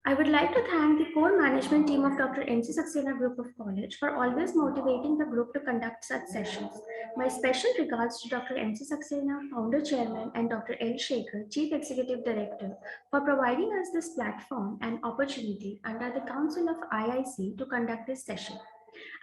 I would like to thank the core management team of Dr. MC Saxena Group of College for always motivating the group to conduct such sessions. My special regards to Dr. MC Saxena, founder chairman, and Dr. L. Shekhar, chief executive director, for providing us this platform and opportunity under the council of IIC to conduct this session.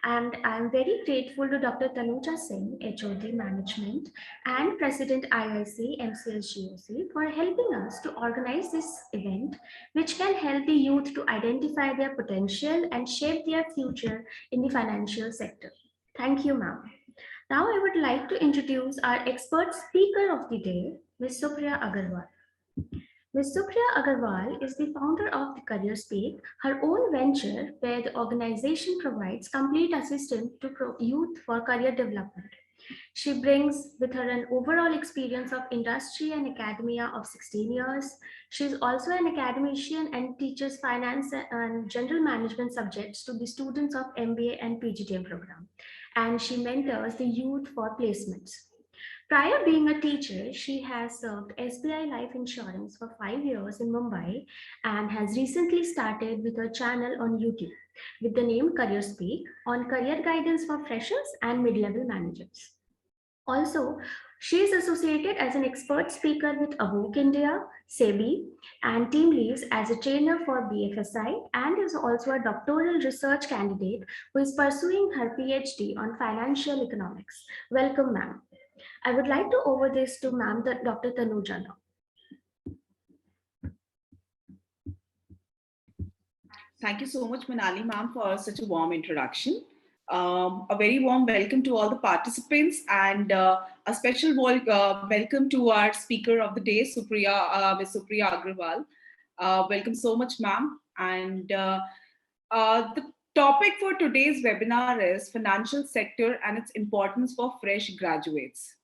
And I'm very grateful to Dr. Tanuja Singh, HOD Management, and President IIC MCSGOC for helping us to organize this event, which can help the youth to identify their potential and shape their future in the financial sector. Thank you, ma'am. Now I would like to introduce our expert speaker of the day, Ms. Supriya Agarwal. Ms. Supriya Agarwal is the founder of the Career Speak, her own venture where the organization provides complete assistance to youth for career development. She brings with her an overall experience of industry and academia of 16 years. She is also an academician and teaches finance and general management subjects to the students of MBA and PGDM program. And she mentors the youth for placements. Prior being a teacher, she has served SBI Life Insurance for 5 years in Mumbai and has recently started with her channel on YouTube with the name Career Speak on career guidance for freshers and mid-level managers. Also, she is associated as an expert speaker with Avok India, SEBI, and team leads as a trainer for BFSI and is also a doctoral research candidate who is pursuing her PhD on financial economics. Welcome, ma'am. I would like to over this to ma'am, Dr. Tanuja now. Thank you so much, Manali ma'am, for such a warm introduction. A very warm welcome to all the participants and a special welcome to our speaker of the day, Ms. Supriya Agrawal. Welcome so much, ma'am. And the topic for today's webinar is financial sector and its importance for fresh graduates.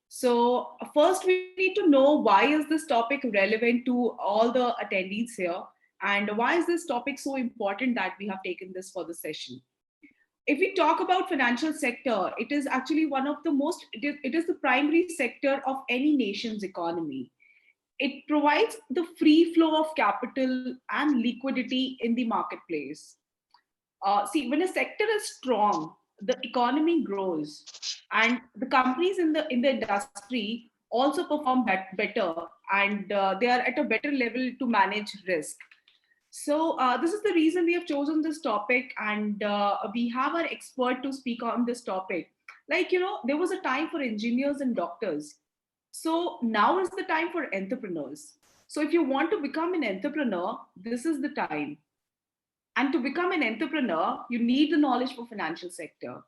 So first we need to know why is this topic relevant to all the attendees here and why is this topic so important that we have taken this for the session. If we talk about financial sector, it is actually one of the most, it is the primary sector of any nation's economy. It provides the free flow of capital and liquidity in the marketplace. See, when a sector is strong, the economy grows, and the companies in the industry also perform better, and they are at a better level to manage risk. So this is the reason we have chosen this topic, and we have our expert to speak on this topic. Like, you know, there was a time for engineers and doctors. So now is the time for entrepreneurs. So if you want to become an entrepreneur, this is the time. And to become an entrepreneur, you need the knowledge for financial sector.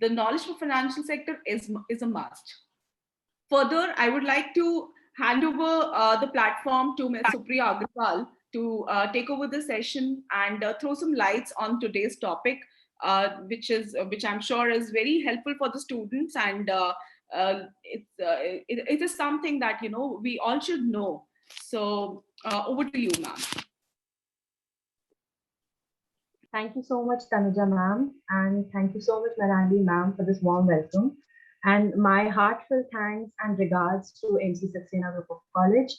The knowledge for financial sector is a must. Further, I would like to hand over the platform to Ms. Supriya Agrawal to take over the session and throw some lights on today's topic, which I'm sure is very helpful for the students, and it is something that, you know, we all should know. So over to you, ma'am. Thank you so much, Tanuja ma'am, and thank you so much, Manali ma'am, for this warm welcome. And my heartfelt thanks and regards to MC Saxena Group of College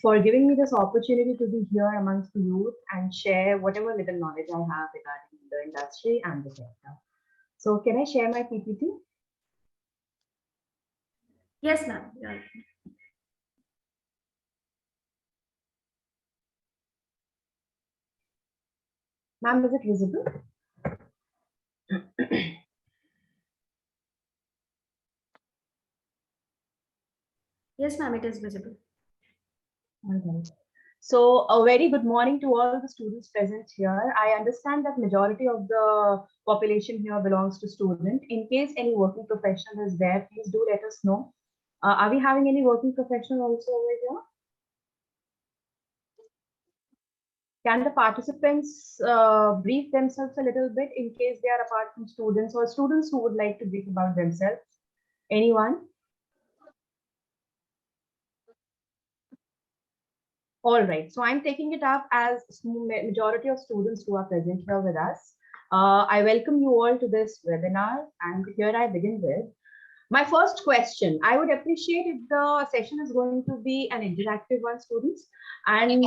for giving me this opportunity to be here amongst the youth and share whatever little knowledge I have regarding the industry and the sector. So can I share my PPT? Yes, ma'am. Yeah. Ma'am, is it visible? Yes, ma'am, it is visible. All right. So a very good morning to all the students present here. I understand that majority of the population here belongs to student. In case any working professional is there, please do let us know. Are we having any working professional also over here? Can the participants brief themselves a little bit in case they are apart from students, or students who would like to brief about themselves? Anyone? All right, so I'm taking it up as majority of students who are present here with us. I welcome you all to this webinar, and here I begin with. My first question, I would appreciate if the session is going to be an interactive one, students, and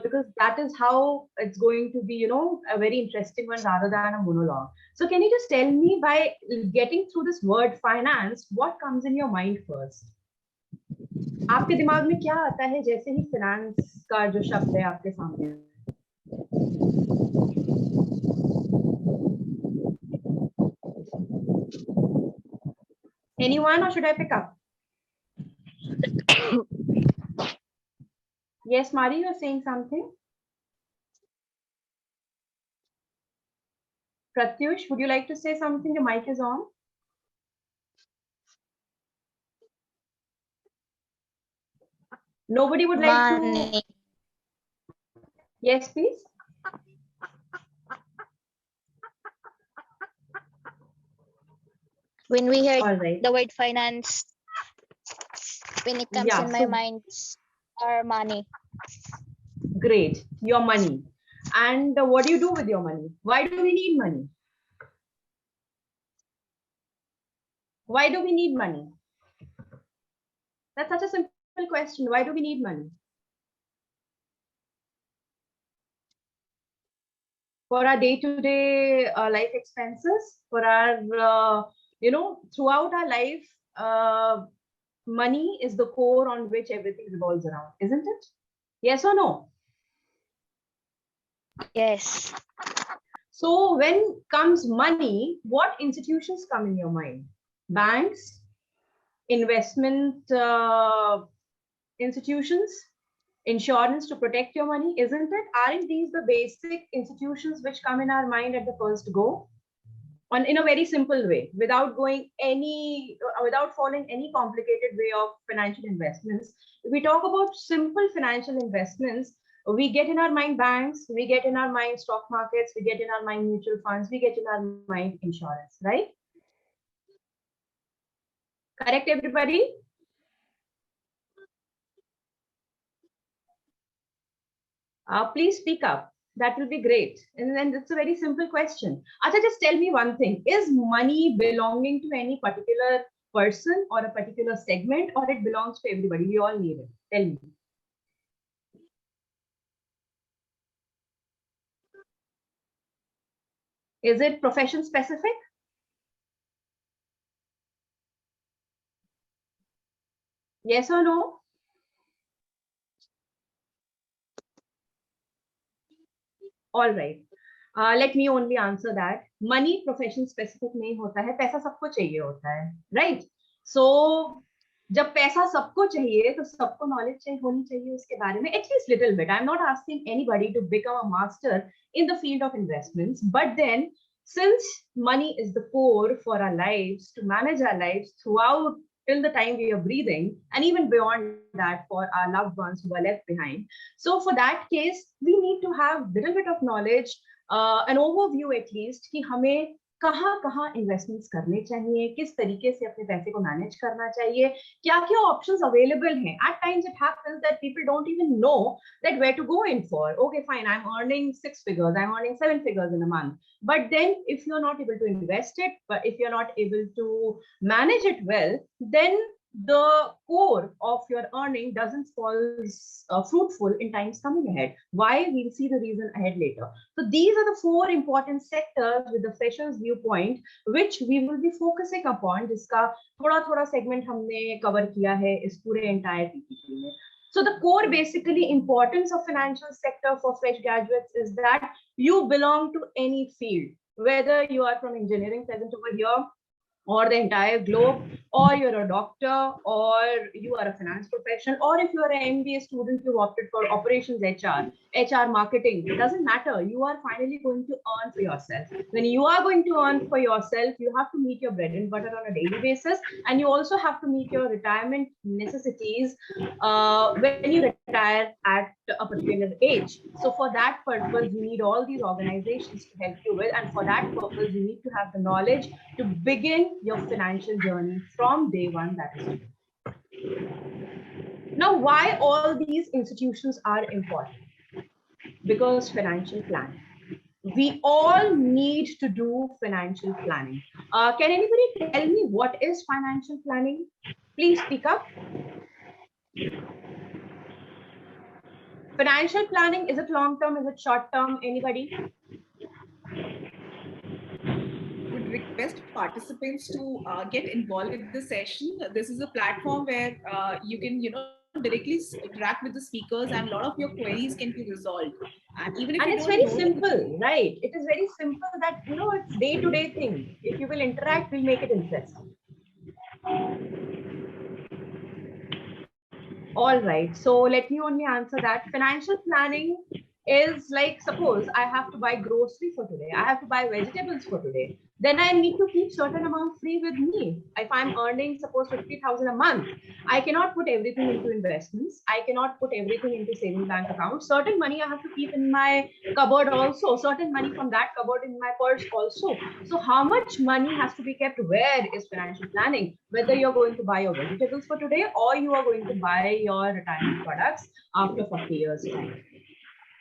because that is how it's going to be, you know, a very interesting one rather than a monologue. So can you just tell me, by getting through this word finance, what comes in your mind first? आपके दिमाग में क्या आता है जैसे ही finance का जो शब्द है आपके सामने? Anyone, or should I pick up? Yes, Mari, you're saying something. Pratyush, would you like to say something? The mic is on. Nobody would like to. Yes, please. When we hear All right. the word finance, when it comes in my mind, our money. Great, your money. And what do you do with your money? Why do we need money? Why do we need money? That's such a simple question. Why do we need money? For our day-to-day life expenses, for our, you know, throughout our life, money is the core on which everything revolves around, isn't it? Yes or no? Yes. So when comes money, what institutions come in your mind? Banks, investment institutions, insurance to protect your money, isn't it? Aren't these the basic institutions which come in our mind at the first go? In a very simple way, without following any complicated way of financial investments. If we talk about simple financial investments, we get in our mind banks, we get in our mind stock markets, we get in our mind mutual funds, we get in our mind insurance, right? Correct, everybody? Please speak up. That will be great. And then it's a very simple question. Acha, just tell me one thing. Is money belonging to any particular person or a particular segment, or it belongs to everybody? We all need it. Tell me. Is it profession specific? Yes or no? All right. Let me only answer that. Money profession specific नहीं होता है, पैसा सबको चाहिए होता है, right? So जब पैसा सबको चाहिए तो सबको knowledge होनी चाहिए उसके बारे में, at least little bit. I'm not asking anybody to become a master in the field of investments, but then since money is the core for our lives, to manage our lives throughout till the time we are breathing, and even beyond that for our loved ones who are left behind. So for that case, we need to have a little bit of knowledge, an overview at least, कि हमें कहाँ investments करने चाहिए, किस तरीके से अपने पैसे को मैनेज करना चाहिए, क्या ऑप्शंस अवेलेबल हैं. At times it happens that people don't even know that where to go in for. Okay, fine, I'm earning 6 figures, I'm earning 7 figures in a month, but then if you're not able to invest it, but if you're not able to manage it well, then the core of your earning doesn't fall fruitful in times coming ahead. Why? We'll see the reason ahead later. So these are the 4 important sectors with the freshers viewpoint, which we will be focusing upon, जिसका थोड़ा segment हमने cover किया है इस पूरे entire PPT में. So the core basically importance of financial sector for fresh graduates is that you belong to any field, whether you are from engineering present over here, or the entire globe, or you're a doctor, or you are a finance professional, or if you're an MBA student, you opted for operations HR marketing, it doesn't matter. You are finally going to earn for yourself. When you are going to earn for yourself, you have to meet your bread and butter on a daily basis, and you also have to meet your retirement necessities when you retire at a particular age. So for that purpose, you need all these organizations to help you with, and for that purpose, you need to have the knowledge to begin your financial journey from day one, that is today. Now, why all these institutions are important? Because financial planning. We all need to do financial planning. Can anybody tell me what is financial planning? Please speak up. Financial planning, is it long term? Is it short term? Anybody? Would request participants to get involved with the session. This is a platform where you can, directly interact with the speakers, and a lot of your queries can be resolved. And even if you And it's don't very know, simple, right? It is very simple that, it's day-to-day thing. If you will interact, we'll make it interesting. All right. So let me only answer that. Financial planning is like, suppose I have to buy grocery for today. I have to buy vegetables for today. Then I need to keep certain amount free with me. If I'm earning, suppose 50,000 a month, I cannot put everything into investments. I cannot put everything into saving bank account. Certain money I have to keep in my cupboard also. Certain money from that cupboard in my purse also. So how much money has to be kept where is financial planning? Whether you're going to buy your vegetables for today or you are going to buy your retirement products after 40 years time.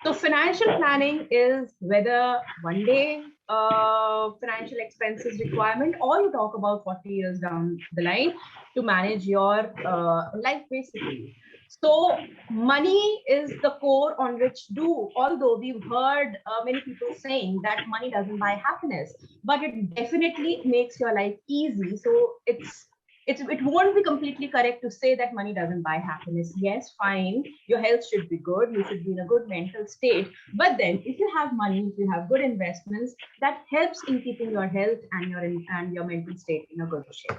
So financial planning is whether one day financial expenses requirement, or you talk about 40 years down the line to manage your life basically. So money is the core on which although we've heard many people saying that money doesn't buy happiness, but it definitely makes your life easy. So it won't be completely correct to say that money doesn't buy happiness. Yes, fine, your health should be good, you should be in a good mental state, but then if you have money, if you have good investments, that helps in keeping your health and your mental state in a good shape.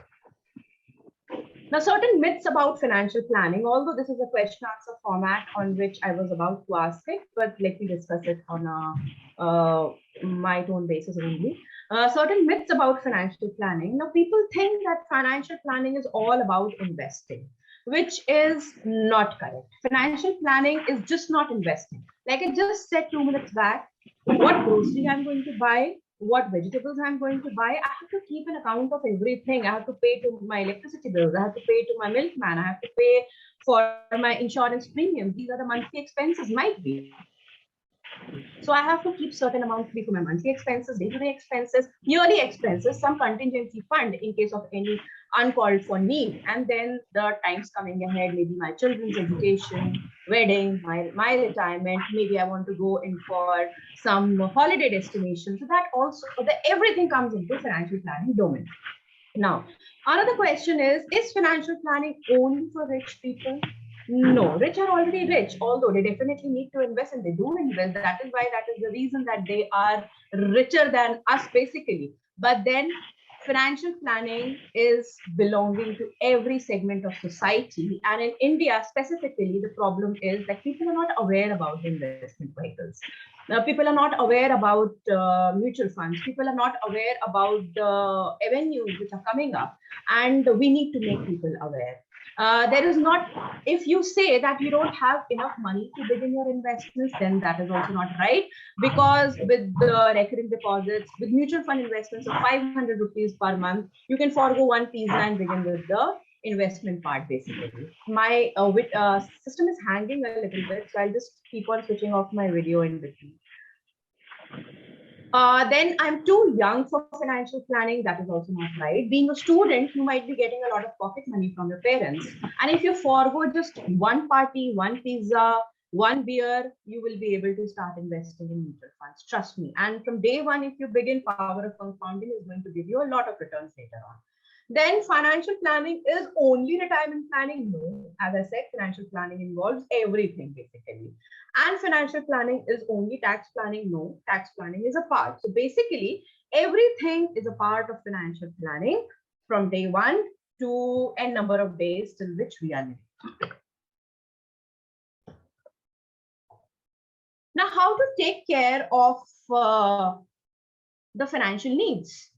Now, certain myths about financial planning, although this is a question answer format on which I was about to ask it, but let me discuss it on a my tone basis only. Certain myths about financial planning. Now, people think that financial planning is all about investing, which is not correct. Financial planning is just not investing. Like I just said 2 minutes back, what grocery I'm going to buy, what vegetables I'm going to buy, I have to keep an account of everything. I have to pay to my electricity bills, I have to pay to my milkman, I have to pay for my insurance premium. These are the monthly expenses, might be. So I have to keep certain amount free for my monthly expenses, day-to-day expenses, yearly expenses, some contingency fund in case of any uncalled for need. And then the times coming ahead, maybe my children's education, wedding, my retirement, maybe I want to go in for some holiday destination. So that also, everything comes into financial planning domain. Now, another question is financial planning only for rich people? No, rich are already rich, although they definitely need to invest, and they do invest. That is why, that is the reason that they are richer than us, basically. But then financial planning is belonging to every segment of society. And in India specifically, the problem is that people are not aware about the investment vehicles. People are not aware about mutual funds. People are not aware about the avenues which are coming up. And we need to make people aware. There is not, if you say that you don't have enough money to begin your investments, then that is also not right, because with the recurring deposits, with mutual fund investments of 500 rupees per month, you can forego one pizza and begin with the investment part. Basically, my system is hanging a little bit, so I'll just keep on switching off my video in between. Then I'm too young for financial planning. That is also not right. Being a student, you might be getting a lot of pocket money from your parents. And if you forego just one party, one pizza, one beer, you will be able to start investing in mutual funds. Trust me. And from day one, if you begin, power of compounding is going to give you a lot of returns later on. Then financial planning is only retirement planning? No. As I said, financial planning involves everything basically. And financial planning is only tax planning? No. Tax planning is a part. So basically, everything is a part of financial planning from day one to a number of days till which we are living. Now, how to take care of the financial needs?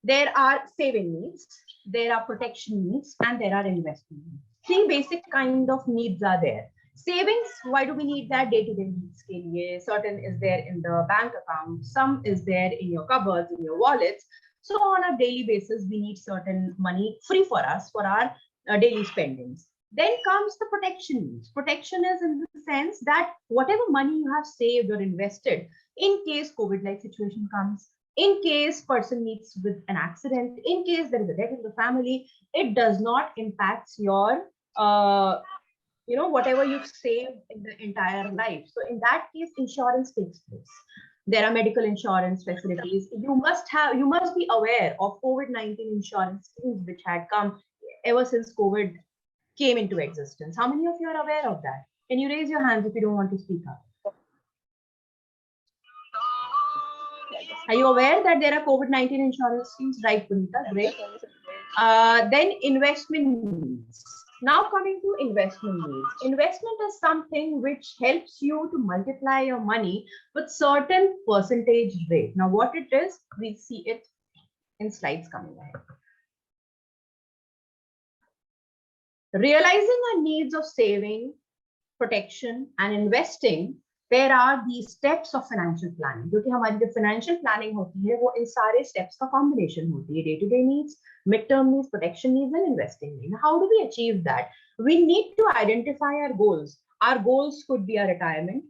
There are saving needs, there are protection needs, and there are investment needs. Three basic kind of needs are there. Savings, why do we need that? Day-to-day needs ke liye. Certain is there in the bank account, some is there in your cupboards, in your wallets. So on a daily basis, we need certain money free for us for our daily spendings. Then comes the protection needs. Protection is in the sense that whatever money you have saved or invested, in case COVID-like situation comes, In case person meets with an accident, in case there is a death in the family, it does not impact your whatever you've saved in the entire life. So in that case, insurance takes place. There are medical insurance facilities. You must be aware of COVID-19 insurance schemes which had come ever since COVID came into existence. How many of you are aware of that? Can you raise your hands if you don't want to speak up? Are you aware that there are COVID-19 insurance schemes? Right, Punita, great. Then investment needs. Now coming to investment needs. Investment is something which helps you to multiply your money with certain percentage rate. Now what it is, we see it in slides coming ahead. Realizing our needs of saving, protection and investing, there are these steps of financial planning. क्योंकि हमारी जो financial planning होती है वो इन सारे steps का combination होती है. Day-to-day needs, mid-term needs, protection needs and investing needs. How do we achieve that? We need to identify our goals. Our goals could be a retirement.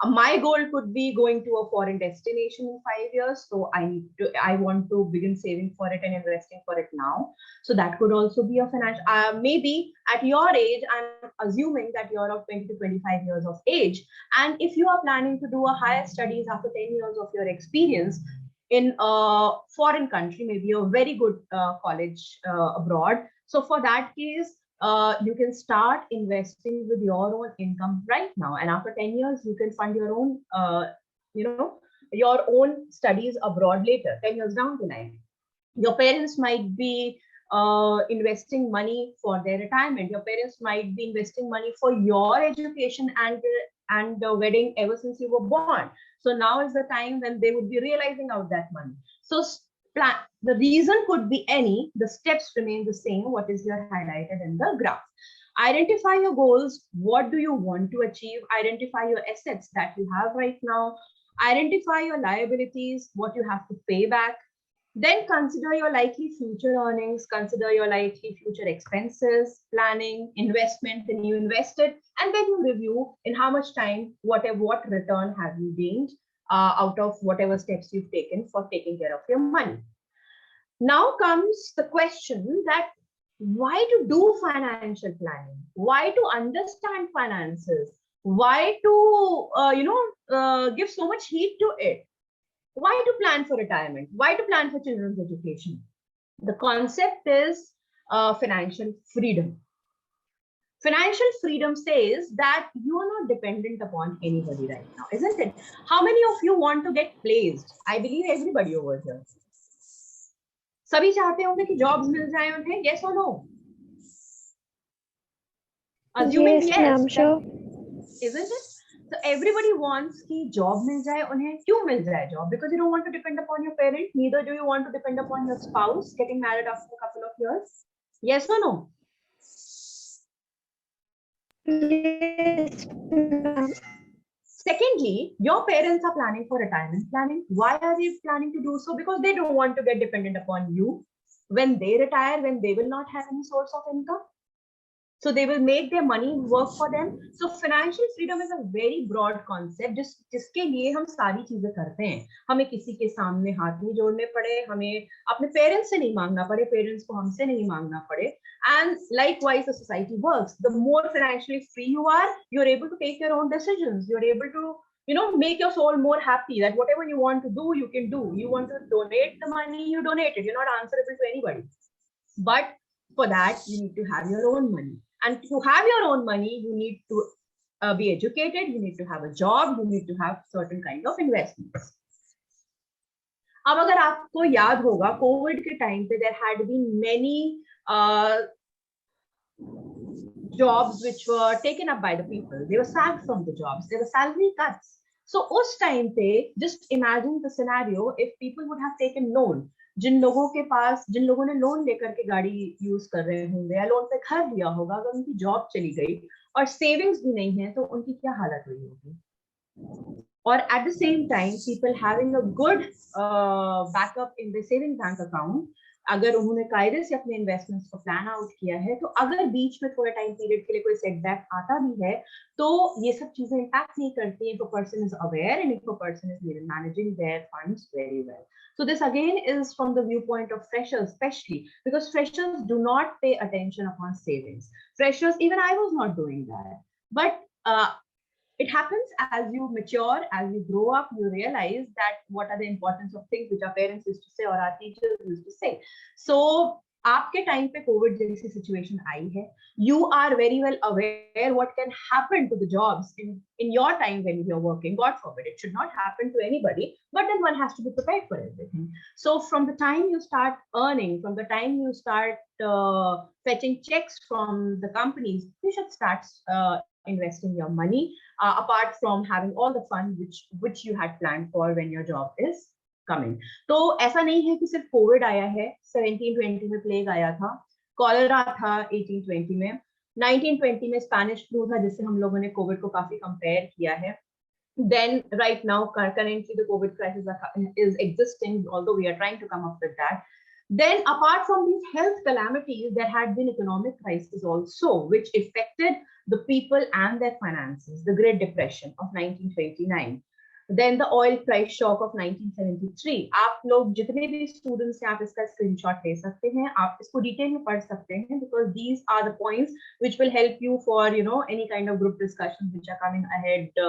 My goal could be going to a foreign destination in 5 years. So I want to begin saving for it and investing for it now. So that could also be a financial, maybe at your age, I'm assuming that you're of 20 to 25 years of age. And if you are planning to do a higher studies after 10 years of your experience in a foreign country, maybe a very good college abroad. So for that case, you can start investing with your own income right now, and after 10 years you can fund your own your own studies abroad later, 10 years down the line. Your parents might be investing money for their retirement. Your parents might be investing money for your education and the wedding ever since you were born. So now is the time when they would be realizing out that money. So the reason could be any, the steps remain the same, what is here highlighted in the graph. Identify your goals. What do you want to achieve? Identify your assets that you have right now. Identify your liabilities, what you have to pay back. Then consider your likely future earnings, consider your likely future expenses, planning, investment, and you invested, and then you review in how much time, what return have you gained out of whatever steps you've taken for taking care of your money. Now comes the question that why to do financial planning? Why to understand finances? Why to give so much heed to it? Why to plan for retirement? Why to plan for children's education? The concept is financial freedom. Financial freedom says that you are not dependent upon anybody right now, isn't it? How many of you want to get placed? I believe everybody over here. सभी चाहते होंगे कि jobs मिल जाए उन्हें, yes or no? Assuming yes, ma'am, sure. Isn't it? So everybody wants कि job मिल जाए उन्हें. क्यों मिल जाए job? Because you don't want to depend upon your parent. Neither do you want to depend upon your spouse getting married after a couple of years. Yes or no? Yes, ma'am. Secondly, your parents are planning for retirement planning. Why are they planning to do so? Because they don't want to get dependent upon you when they retire, when they will not have any source of income. So they will make their money work for them. So financial freedom is a very broad concept. जिसके लिए हम सारी चीजें करते हैं. हमें किसी के सामने हाथ नहीं जोड़ने पड़े, हमें अपने पेरेंट्स से नहीं मांगना पड़े, पेरेंट्स को हमसे नहीं मांगना पड़े. And likewise, the society works. The more financially free you are, you're able to take your own decisions. You're able to, make your soul more happy that whatever you want to do, you can do. You want to donate the money, you donate it. You're not answerable to anybody. But for that, you need to have your own money. And to have your own money, you need to be educated, you need to have a job, you need to have certain kind of investments. अब अगर आपको याद होगा Covid के time पे there had been many jobs which were taken up by the people. They were sacked from the jobs. There were salary cuts. So उस time पे just imagine the scenario if people would have taken loan. जिन लोगों ने loan लेकर के गाड़ी use कर रहे होंगे या लोन पे घर लिया होगा, अगर उनकी जॉब चली गई और सेविंग्स भी नहीं है तो उनकी क्या हालत हुई होगी. Or at the same time, people having a good backup in the saving bank account, अगर उन्होंने कायदे से अपने इन्वेस्टमेंट्स को प्लान आउट किया है, तो अगर बीच में थोड़े टाइम पीरियड के लिए कोई सेटबैक आता भी है, तो ये सब चीजें इम्पैक्ट नहीं करती if a person is aware and if a person is managing their funds very well. So this again is from the viewpoint of freshers, especially because freshers do not pay attention upon savings. Freshers, even I was not doing that, but it happens as you mature, as you grow up, you realize that what are the importance of things which our parents used to say or our teachers used to say. So आपके time पे Covid जैसी situation आई है, you are very well aware what can happen to the jobs in your time when you're working. God forbid, it should not happen to anybody, but then one has to be prepared for everything. So from the time you start earning, from the time you start fetching checks from the companies, you should start investing your money, apart from having all the fun which you had planned for when your job is coming. तो ऐसा नहीं है कि सिर्फ Covid आया है, 1720 में plague आया था, कॉलेरा था 1820 में, 1920 में स्पेनिश फ्लू था जिससे हम लोगों ने कोविड को काफी कंपेयर किया है. Then right now currently the COVID crisis is existing, although we are trying to come up with that. Then apart from these health calamities, there had been economic crisis also, which affected the people and their finances. The Great Depression of 1929. Then the oil price shock of 1973. आप लोग जितने भी students हैं, आप इसका screenshot ले सकते हैं, आप इसको detail में पढ़ सकते हैं, because these are the points which will help you for any kind of group discussions which are coming ahead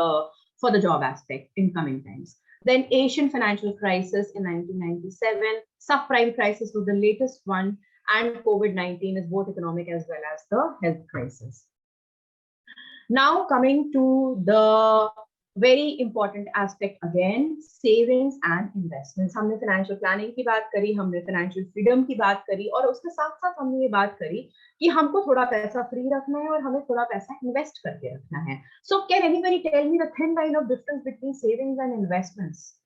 for the job aspect in coming times. Then Asian financial crisis in 1997, subprime crisis was the latest one, and COVID-19 is both economic as well as the health crisis. Now coming to the very important aspect again, savings and investments. हमने financial planning की बात करी, हमने financial freedom की बात करी, और उसके साथ साथ हमने ये बात करी कि हमको थोड़ा पैसा फ्री रखना है और हमें थोड़ा पैसा इन्वेस्ट करके रखना है. So can anybody tell me the thin line of difference between savings and investments?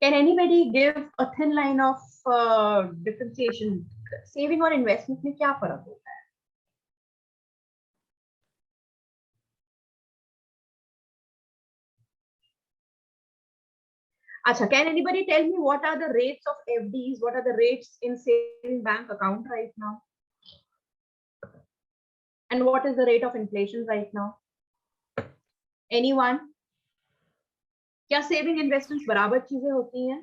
Can anybody give a thin line of differentiation? Saving और investment में क्या फर्क होता है? Acha, can anybody tell me what are the rates of FDs? What are the rates in saving bank account right now? And what is the rate of inflation right now? Anyone? क्या saving investments बराबर चीजें होती हैं?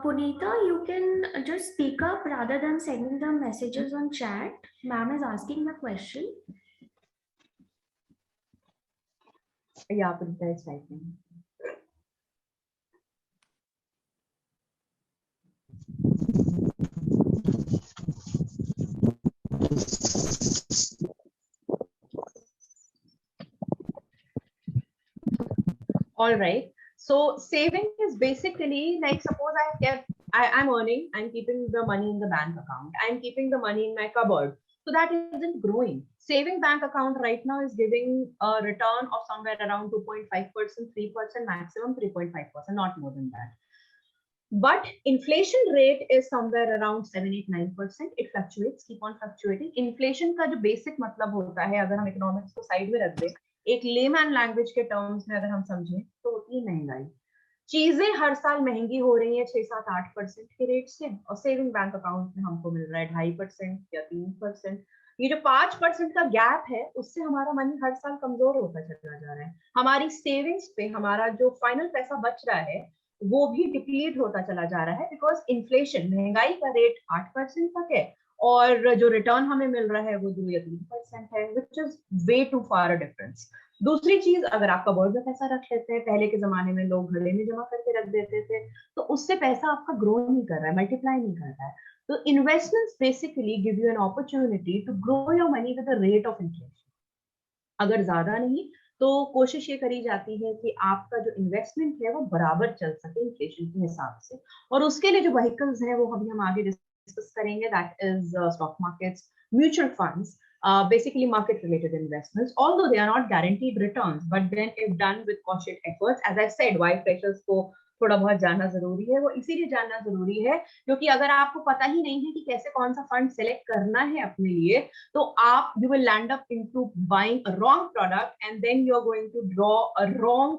Punita, you can just speak up rather than sending the messages on chat. Ma'am is asking the question. Yeah, Punita is typing. All right. So saving is basically like, suppose I'm earning, I'm keeping the money in the bank account, I'm keeping the money in my cupboard. So that isn't growing. Saving bank account right now is giving a return of somewhere around 2.5%, 3%, maximum 3.5%, not more than that. But inflation rate is somewhere around 7, 8, 9%. It fluctuates, keep on fluctuating. Inflation का जो basic मतलब होता है, अगर हम economics को side में रख दें, एक layman language के terms में अगर हम समझें, तो होती है महंगाई. चीजें हर साल महंगी हो रही हैं 6, 7, 8% के रेट से, और सेविंग बैंक अकाउंट में हमको मिल रहा है 2.5% या 3%. ये जो 5% का गैप है, उससे हमारा मनी हर साल कमजोर होता चला जा रहा है. हमारी सेविंग्स पे हमारा जो फाइनल पैसा बच रहा है वो भी डिप्लीट होता चला जा रहा है, बिकॉज इन्फ्लेशन, महंगाई का रेट 8% तक है और जो रिटर्न हमें मिल रहा है वो 2 या 3% है, which is way too far a difference. दूसरी चीज, अगर आपका कबर्ड में पैसा रख लेते हैं, पहले के जमाने में लोग घड़े में जमा करके रख देते थे, तो उससे पैसा आपका ग्रो नहीं कर रहा है, मल्टीप्लाई नहीं कर रहा है. तो investments basically give you an opportunity to grow your money with the rate of inflation. अगर ज्यादा नहीं तो कोशिश ये करी जाती है कि आपका जो इन्वेस्टमेंट है वो बराबर चल सके इन्फ्लेशन के हिसाब से, और उसके लिए जो व्हीकल्स हैं वो हम आगे डिस्कस करेंगे. That is stock markets, mutual funds, basically market related investments, although they are not guaranteed returns, but then if done with cautious efforts, as I said, why freshers को थोड़ा बहुत जानना जरूरी है। वो इसीलिए जानना जरूरी है क्योंकि अगर आपको पता ही नहीं है कि कैसे कौन सा फंड सेलेक्ट करना है अपने लिए, तो आप you will land up into buying a wrong product and then you are going to draw a wrong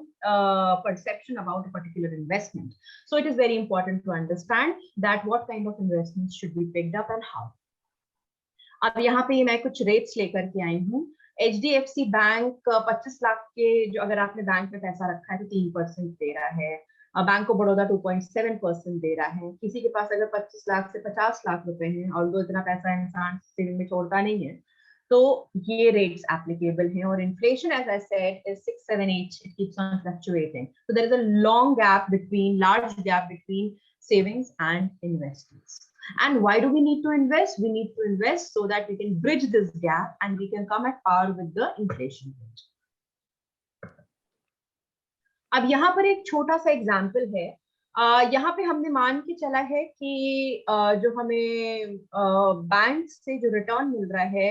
perception about a particular investment. So it is very important to understand that what kind of investments should be picked up and how. अब यहाँ पे मैं कुछ rates लेकर के आई हूँ। HDFC bank 25 lakh के, जो अगर आपने बैंक में पैसा रखा है तो 3% दे रहा है। बैंक ऑफ बड़ौदा 2.7% दे रहा है। किसी के पास अगर 25 लाख से 50 लाख रुपए हैं और वो इतना पैसा इंसान सेविंग में छोड़ता नहीं है, तो ये रेट्स एप्लीकेबल हैं। और inflation as I said is 6, 7, 8, it keeps on fluctuating, so there is a large gap between savings and investments. And why do we need to invest? We need to invest so that we can bridge this gap and we can come at par with the inflation rate. अब यहाँ पर एक छोटा सा example है। यहाँ पे हमने मान के चला है कि जो हमें बैंक से जो रिटर्न मिल रहा है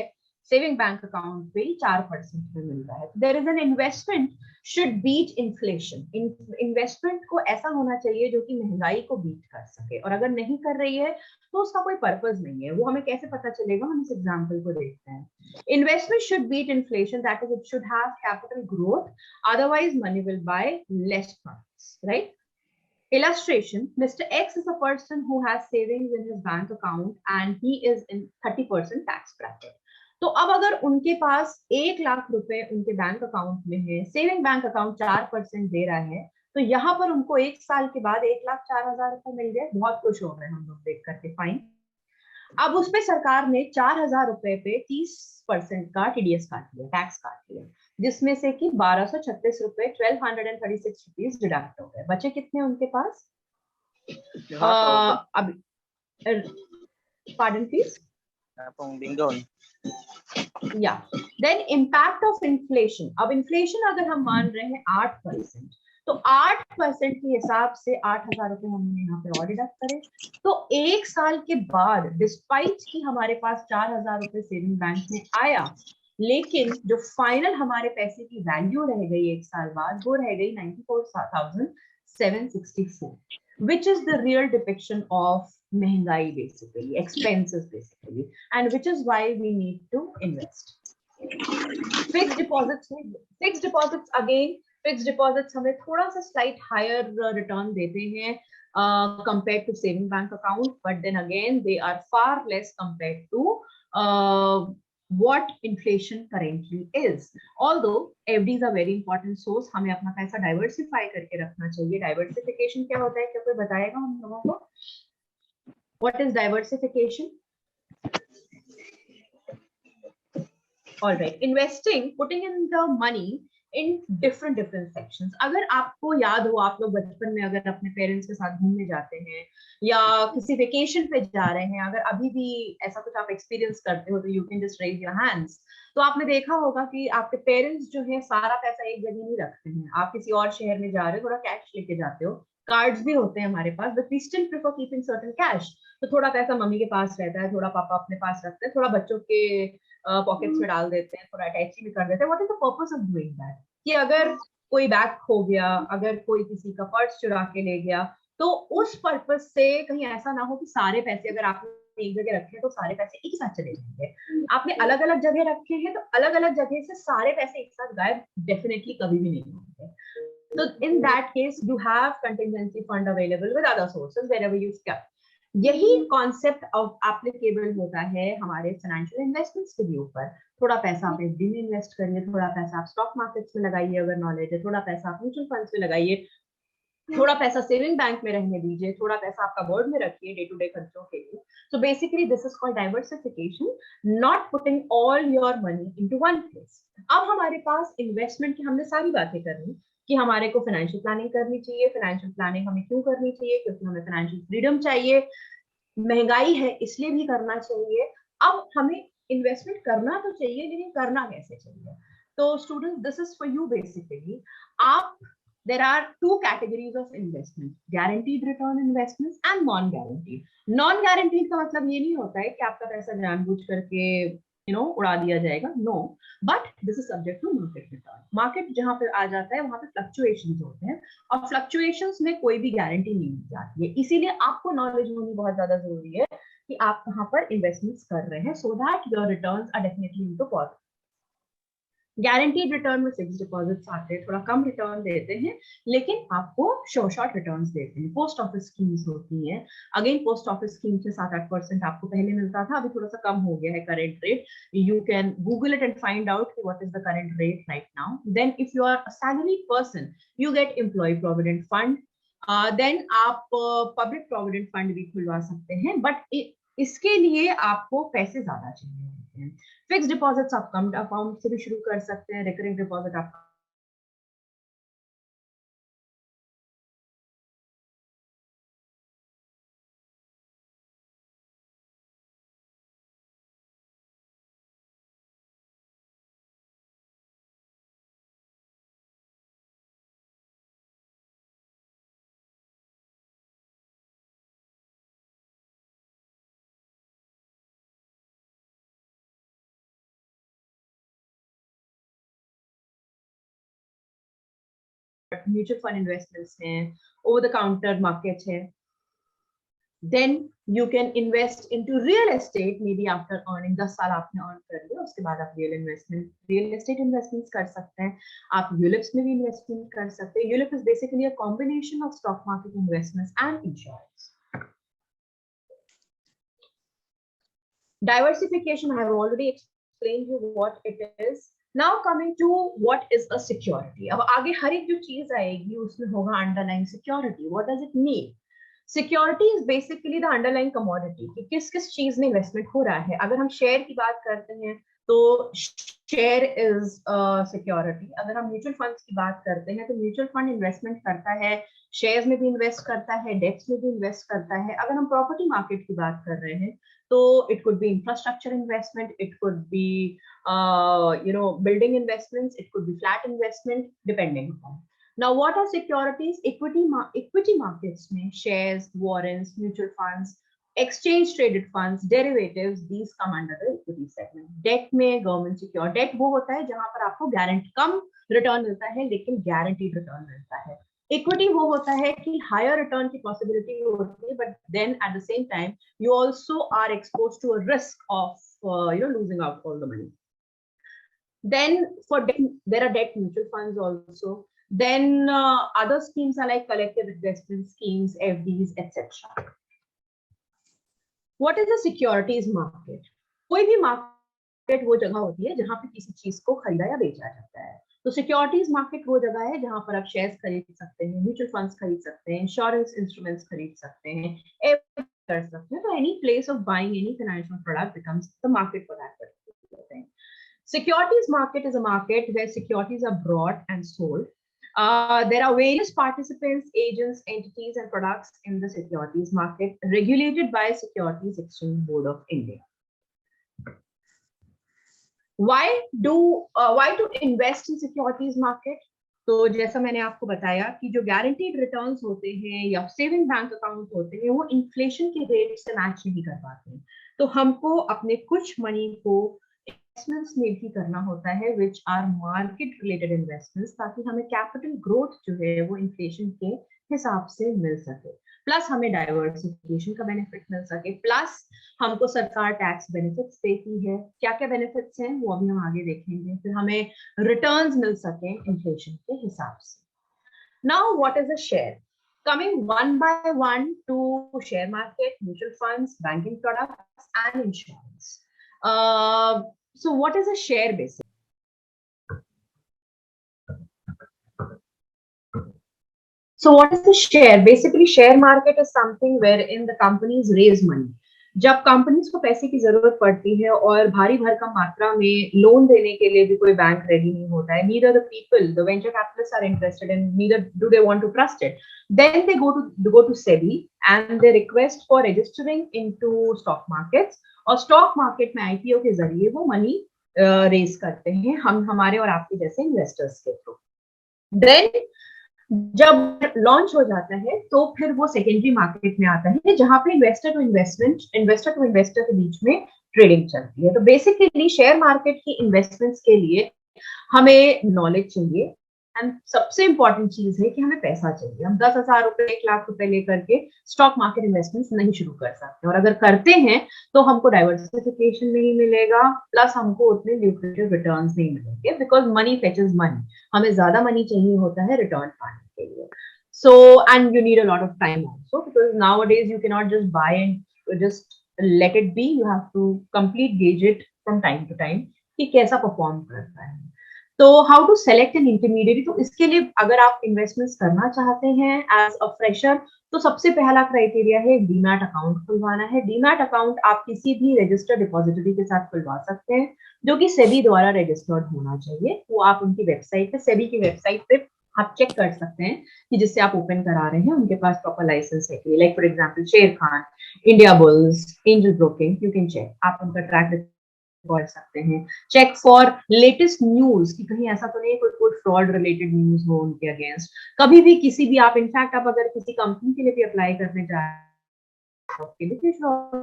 सेविंग बैंक अकाउंट पे 4% में मिल रहा है। There is an investment should beat inflation. Investment को ऐसा होना चाहिए जो कि महंगाई को बीट कर सके, और अगर नहीं कर रही है तो उसका कोई पर्पस नहीं है। वो हमें कैसे पता चलेगा, हम इस एग्जाम्पल को देखते हैं। Investment should beat inflation, that is it should have capital growth, otherwise money will buy less products, right? Illustration: Mr. X is a person who has savings in his bank account and he is in 30% tax bracket. तो अब अगर उनके पास 1 लाख रुपए उनके bank account में है, saving bank account 4% दे रहा है, तो यहाँ पर उनको 1 साल के बाद 1,04,000 रुपए मिल गए। बहुत खुश हो गए हम लोग देख करके, फाइन। अब उस पे सरकार ने 4,000 रुपए पे 30% का टीडीएस काट लिया, टैक्स काट लिया, जिसमें से कि 1,236 रुपए 1,236 रुपीज डिडक्ट हो गए। बचे कितने उनके पास? अब पार्डन प्लीज। या देन इम्पैक्ट ऑफ इन्फ्लेशन। अब इन्फ्लेशन अगर हम मान रहे हैं 8%, तो 8% के हिसाब से 8,000 रुपए हमने यहाँ पे और डिडक्ट करें, तो 1 साल के बाद डिस्पाइट कि हमारे पास 4,000 रुपए सेविंग बैंक में आया, लेकिन जो फाइनल हमारे पैसे की वैल्यू रह गई 1 साल बाद, वो रह गई 94,764, which is the real depiction of महंगाई basically, expenses basically, and which is why we need to invest. Fixed deposits again, fixed deposits हमें थोड़ा सा slight higher return देते हैं compared to saving bank account, but then again they are far less compared to what inflation currently is. Although FDs are very important source, हमें अपना पैसा diversify करके रखना चाहिए। Diversification क्या होता है, क्या कोई बताएगा हम लोगों को? What is diversification? All right, investing, putting in the money in different sections. अगर आपको याद हो, आप लोग बचपन में अगर अपने पेरेंट्स के साथ घूमने जाते हैं या किसी वेकेशन पे जा रहे हैं, अगर अभी भी ऐसा कुछ आप एक्सपीरियंस करते हो तो you can just raise your hands. तो आपने देखा होगा कि आपके पेरेंट्स जो है सारा पैसा एक जगह नहीं रखते हैं। आप किसी और शहर में जा रहे हो, थोड़ा कैश लेके जाते हो, कार्ड्स भी होते हैं हमारे पास, but we still prefer keeping certain cash. तो थोड़ा पैसा मम्मी के पास रहता है, थोड़ा पापा अपने पास रखते हैं, थोड़ा बच्चों के पॉकेट्स में डाल देते हैं, थोड़ा अटैची भी कर देते हैं। What is the purpose of doing that? कि अगर कोई बैग खो गया, अगर कोई किसी का पर्स चुरा के ले गया, तो उस पर्पस से कहीं ऐसा ना हो कि सारे पैसे अगर आपने एक जगह रखे हैं तो सारे पैसे एक साथ चले जाएंगे। आपने अलग अलग जगह रखे हैं तो अलग अलग जगह से सारे पैसे एक साथ गायब डेफिनेटली कभी भी नहीं होंगे। So in that case, you have contingency fund available with other sources wherever you kept. यही कॉन्सेप्ट एप्लीकेबल होता है हमारे फाइनेंशियल इन्वेस्टमेंट्स के भी ऊपर। थोड़ा पैसा आप एफडी में इन्वेस्ट करिए, थोड़ा पैसा आप स्टॉक मार्केट्स में लगाइए अगर नॉलेज है, थोड़ा पैसा आप म्यूचुअल फंड्स में लगाइए, थोड़ा पैसा सेविंग बैंक में रहने दीजिए, थोड़ा पैसा आपका बोर्ड में रखिए डे टू डे खर्चों के लिए। So basically this is called diversification, not putting all your money into one place. अब हमारे पास इन्वेस्टमेंट की हमने सारी बातें करनी कि हमारे को फाइनेंशियल प्लानिंग करनी चाहिए। फाइनेंशियल प्लानिंग हमें क्यों करनी चाहिए? क्योंकि हमें फाइनेंशियल फ्रीडम चाहिए, महंगाई है इसलिए भी करना चाहिए। अब हमें इन्वेस्टमेंट करना तो चाहिए, लेकिन करना कैसे चाहिए? तो students, this is for you basically. आप there are two categories of investment: guaranteed return investments and non guaranteed. Non guaranteed का मतलब ये नहीं होता है कि आपका पैसा जानबूझ करके उड़ा दिया जाएगा, no, but this is subject to market return. Market जहां पे आ जाता है वहां पे फ्लक्चुएशंस होते हैं, और फ्लक्चुएशंस में कोई भी गारंटी नहीं दी जाती है, इसीलिए आपको नॉलेज होनी बहुत ज्यादा जरूरी है कि आप कहां पर इन्वेस्टमेंट्स कर रहे हैं, so that your returns are definitely into positive. Guaranteed return में फिक्स डिपॉजिट्स आते हैं, थोड़ा कम रिटर्न देते हैं, लेकिन आपको शॉर्ट रिटर्न्स देते हैं। पोस्ट ऑफिस स्कीम्स होती हैं, अगेन पोस्ट ऑफिस स्कीम से 7-8% आपको पहले मिलता था, अभी थोड़ा सा कम हो गया है current rate. You can Google it and find out what is the current rate right now. Then if you are a salary person you get employ provident fund, देन आप पब्लिक प्रोविडेंट फंड भी खुलवा सकते हैं, but इसके लिए आपको पैसे ज्यादा चाहिए होते हैं। फिक्स डिपॉजिट्स आप कम अकाउंट से भी शुरू कर सकते हैं, रिकरिंग डिपॉजिट आप म्यूचुअल फंड इन्वेस्टमेंट्स हैं, ओवर द काउंटर मार्केट है। Then you can invest into real estate, maybe after earning 10 साल आपने अर्न कर लिया, उसके बाद आप रियल एस्टेट इन्वेस्टमेंट्स कर सकते हैं। आप यूलिप्स में भी इन्वेस्टमेंट कर सकते हैं। ULIP is basically a combination of stock market investments and insurance. Diversification, I have already explained you what it is. Now coming to what is a security. अब आगे हर एक जो चीज आएगी उसमें होगा underlying security. What does it mean? Security is basically the underlying commodity कि किस किस चीज में इन्वेस्टमेंट हो रहा है। अगर हम शेयर की बात करते हैं तो शेयर इज सिक्योरिटी। अगर हम म्यूचुअल फंड्स की बात करते हैं तो म्यूचुअल फंड इन्वेस्टमेंट करता है, शेयर्स में भी इन्वेस्ट करता है, डेट्स में भी इन्वेस्ट करता है। अगर हम प्रॉपर्टी मार्केट की बात कर रहे हैं तो it could be infrastructure investment, it could be building investments, it could be flat investment, depending upon. Now, what are securities? Equity markets में shares, warrants, mutual funds, exchange traded funds, derivatives, these come under the equity segment. Debt में government secure debt वो होता है जहां पर आपको कम return मिलता है लेकिन guaranteed रिटर्न मिलता है। Equity वो होता है कि higher return की possibility होती है, but then at the same time you also are exposed to a risk of losing out all the money. Then for debt, there are debt mutual funds also. Then other schemes are like collective investment schemes, FDs, etc. What is the securities market? कोई भी market वो जगह होती है जहां पे किसी चीज को खरीदा या बेचा जाता है। तो सिक्योरिटीज मार्केट वो जगह है जहां पर आप शेयर्स खरीद सकते हैं, म्यूचुअल फंड्स खरीद सकते हैं, इंश्योरेंस इंस्ट्रूमेंट्स खरीद सकते हैं, कर सकते हैं। तो any place of buying any financial product becomes the market for that particular thing. Securities market is a market where securities are bought and sold. There are various participants, agents, entities, and products in the securities market regulated by Securities Exchange Board of India. Why to invest in securities market? तो जैसा मैंने आपको बताया कि जो guaranteed returns होते हैं या सेविंग बैंक अकाउंट होते हैं वो इन्फ्लेशन के रेट से मैच नहीं कर पाते, तो हमको अपने कुछ मनी को इन्वेस्टमेंट्स में भी करना होता है which are market related investments, ताकि हमें कैपिटल ग्रोथ जो है वो इन्फ्लेशन के हिसाब से मिल सके, प्लस हमें डाइवर्सिफिकेशन का बेनिफिट मिल सके, प्लस हमको सरकार टैक्स बेनिफिट्स देती है। क्या क्या बेनिफिट्स हैं वो अभी हम आगे देखेंगे। फिर हमें रिटर्न्स मिल सके इन्फ्लेशन के हिसाब से। Now what is a share? Coming one by one to share market, mutual funds, banking products, and insurance. So what is a share basically? So what is the share? Basically, share market is something wherein the companies raise money. जब companies को पैसे की जरूरत पड़ती है और भारी भरकम मात्रा में लोन देने के लिए भी कोई बैंक रेडी नहीं होता है, neither the people, the venture capitalists are interested in, neither do they want to trust it. Then they go to SEBI and they request for registering into stock markets, और stock market में IPO के जरिए वो money raise करते हैं हमारे और आपके जैसे इन्वेस्टर्स के थ्रू। देन जब लॉन्च हो जाता है तो फिर वो सेकेंडरी मार्केट में आता है जहां पे इन्वेस्टर टू इन्वेस्टर के बीच में ट्रेडिंग चलती है। तो बेसिकली शेयर मार्केट की इन्वेस्टमेंट्स के लिए हमें नॉलेज चाहिए एंड सबसे इंपॉर्टेंट चीज है कि हमें पैसा चाहिए। हम 10,000 रुपए 1 लाख रुपए लेकर के स्टॉक मार्केट इन्वेस्टमेंट्स नहीं शुरू कर सकते, और अगर करते हैं तो हमको डाइवर्सिफिकेशन नहीं मिलेगा, प्लस हमको उतने ल्यूक्रेटिव रिटर्न्स नहीं मिलेंगे, बिकॉज मनी फेचेस मनी, हमें ज्यादा मनी चाहिए होता है रिटर्न पाने के लिए। So, and you need a lot of time also, because nowadays you cannot just buy and just let it be. You have to complete gauge it from time to time कि कैसा perform करता है। तो how to select an intermediate, तो इसके लिए अगर आप इन्वेस्टमेंट्स करना चाहते हैं एज अ फ्रेशर, तो सबसे पहला क्राइटेरिया है डीमैट अकाउंट खुलवाना है। डीमैट अकाउंट आप किसी भी रजिस्टर्ड डिपॉजिटरी के साथ खुलवा सकते हैं, जो कि सेबी द्वारा रजिस्टर्ड होना चाहिए। वो आप उनकी वेबसाइट पे, सेबी की वेबसाइट पे आप चेक कर सकते हैं कि जिससे आप ओपन करा रहे हैं उनके पास प्रॉपर लाइसेंस है कि, like for example Sharekhan, Indiabulls, Angel Broking, you can check, आप उनका ट्रैक कर सकते हैं। चेक फॉर लेटेस्ट न्यूज कि कहीं ऐसा तो नहीं कोई फ्रॉड रिलेटेड न्यूज हो उनके अगेंस्ट। कभी भी किसी भी आप, इनफैक्ट आप अगर किसी कंपनी के लिए भी अप्लाई करने जा रहे हैं,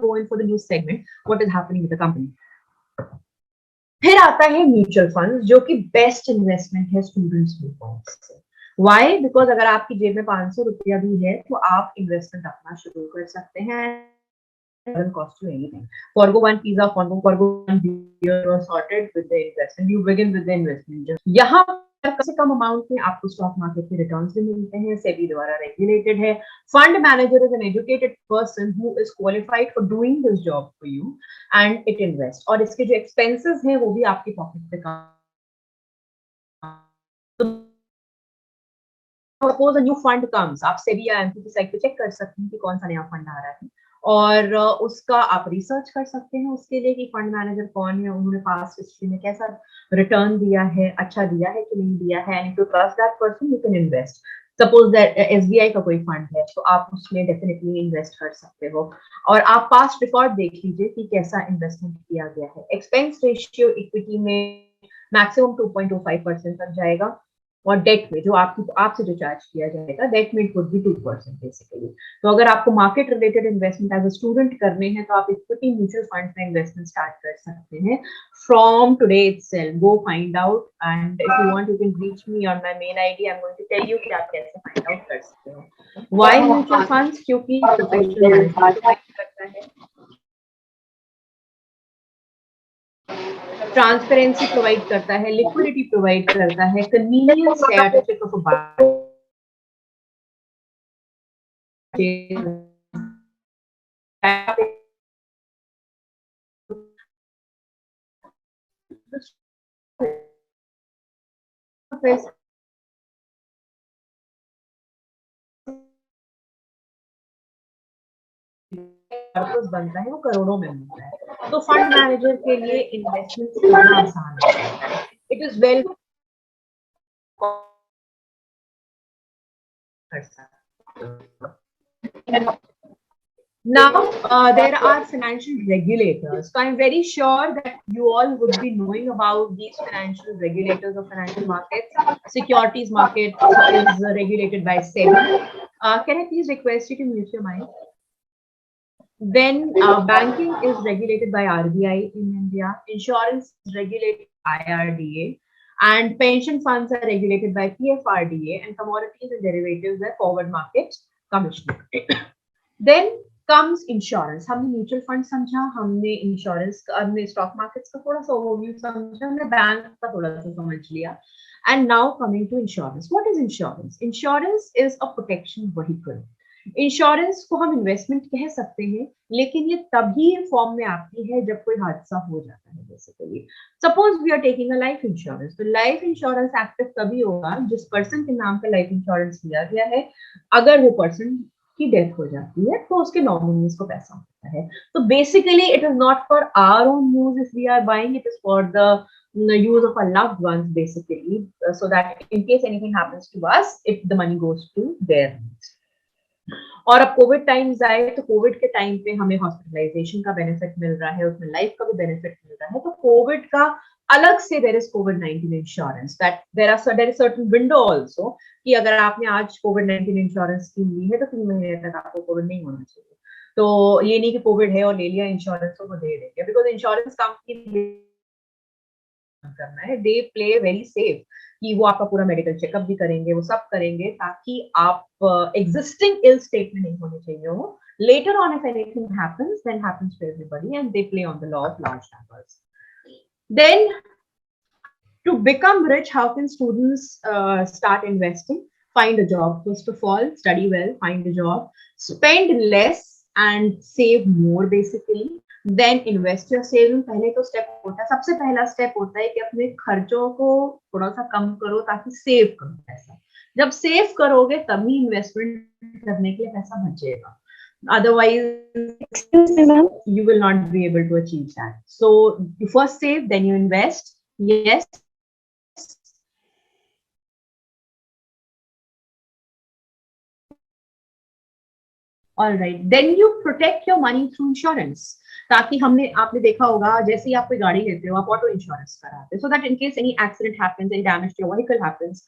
go in for the news segment, what is happening with the company. फिर आता है म्यूचुअल फंड, जो कि बेस्ट इन्वेस्टमेंट है स्टूडेंट्स के। वाई? बिकॉज अगर आपकी जेब में 500 रुपया भी है तो आप इन्वेस्टमेंट अपना शुरू कर सकते हैं, doesn't cost you anything. Forgo one pizza, forgo one beer, you're sorted with the investment. You begin with the investment. Just यहाँ पर कम से कम अमाउंट में आपको स्टॉक मार्केट के रिटर्न्स भी मिलते हैं, सेबी द्वारा रेगुलेटेड है। Fund manager is an educated person who is qualified for doing this job for you and it invest, और इसके जो एक्सपेंसेस हैं वो भी आपकी पॉकेट पे काम। Suppose a new fund comes, आप सेबी या एमपी की साइट पे चेक कर सकते हैं कि कौन सा नया फंड आ रहा है, और उसका आप रिसर्च कर सकते हैं उसके लिए कि फंड मैनेजर कौन है, उन्होंने पास्ट हिस्ट्री में कैसा रिटर्न दिया है, अच्छा दिया है कि नहीं दिया है, and to trust that person you can invest. Suppose that SBI का कोई फंड है तो आप उसमें डेफिनेटली इन्वेस्ट कर सकते हो, और आप पास्ट रिकॉर्ड देख लीजिए कि कैसा इन्वेस्टमेंट किया गया है। एक्सपेंस रेशियो इक्विटी में मैक्सिमम 2.25% तक जाएगा, और डेट में जो आपसे जो चार्ज किया जाएगा, डेट में इट वुड बी 2% बेसिकली। तो अगर आपको market related investment as a student करने हैं तो आप इक्विटी म्यूचुअल फंड में इन्वेस्टमेंट स्टार्ट कर सकते हैं from today itself. Go find out, and if you want you can reach me on my mail ID. I am going to tell you कि आप कैसे फाइंड आउट कर सकते हो। Why mutual funds? क्योंकि प्रोफेशनल मैनेजमेंट करता है, transparency provide करता है, लिक्विडिटी प्रोवाइड करता है, कन्वीनियंस है at the click of a purpose बनता है वो करोड़ों में मिलता है। तो फंड मैनेजर के लिए इन्वेस्टमेंट करना आसान है। It is well Now, there are financial regulators. So I'm very sure that you all would be knowing about these financial regulators of financial markets. Securities market is regulated by SEBI. Can I please request you to mute your mic? Then banking is regulated by RBI in India. Insurance is regulated by IRDA. And pension funds are regulated by PFRDA. And commodities and derivatives are forward market commission. Then comes insurance. हमने mutual fund समझा, हमने insurance, हमने stock markets का थोड़ा सा overview समझा, हमने bank का थोड़ा सा समझ लिया, and now coming to insurance. What is insurance? Insurance is a protection vehicle. Insurance को हम इन्वेस्टमेंट कह सकते हैं, लेकिन ये तभी फॉर्म में आती है जब कोई हादसा हो जाता है। Basically suppose we are taking a life insurance, तो लाइफ इंश्योरेंस एक्टिव तभी होगा जिस पर्सन के नाम का लाइफ इंश्योरेंस लिया गया है, अगर वो पर्सन की डेथ हो जाती है तो उसके नॉमिनीज को पैसा मिलता है। तो basically it is not for our own use if we are buying, it is for the use of our loved ones basically, so that in case anything happens to us, if the money goes to there. और अब Covid times आए तो Covid के time पे हमें hospitalisation का benefit मिल रहा है, उसमें लाइफ का भी बेनिफिट मिल रहा है। तो कोविड का अलग से there is COVID-19 insurance, that there is certain window also कि अगर आपने आज COVID-19 इंश्योरेंस स्कीम ली है तो 3 महीने तक आपको कोविड नहीं होना चाहिए। तो ये नहीं कि कोविड है और ले लिया इंश्योरेंस तो वो दे देंगे, बिकॉज इंश्योरेंस कंपनी करना है, दे प्ले वेरी सेफ कि वो आपका पूरा मेडिकल चेकअप भी करेंगे, वो सब करेंगे ताकि आप एग्जिस्टिंग इल स्टेट में नहीं होने चाहिए हो. Later on, if anything happens, then happens to everybody, and they play on the law of large numbers. Then, to become rich, how can students start investing? Find a job. First of all, study well, find a job, spend less and save more basically. Then invest your saving. पहले तो step होता है, सबसे पहला step होता है कि अपने खर्चों को थोड़ा सा कम करो ताकि सेव करो पैसा. जब सेव करोगे तभी इन्वेस्टमेंट करने के लिए पैसा बचेगा. Otherwise, Excuse me, ma'am. you will not be able to achieve that. So you first save, then you invest. Yes. All right. Then you protect your money through insurance. ताकि आपने देखा होगा, जैसे ही आप कोई गाड़ी लेते हो आप ऑटो इंश्योरेंस कराते हो, so that in case any accident happens, any damage to your vehicle happens,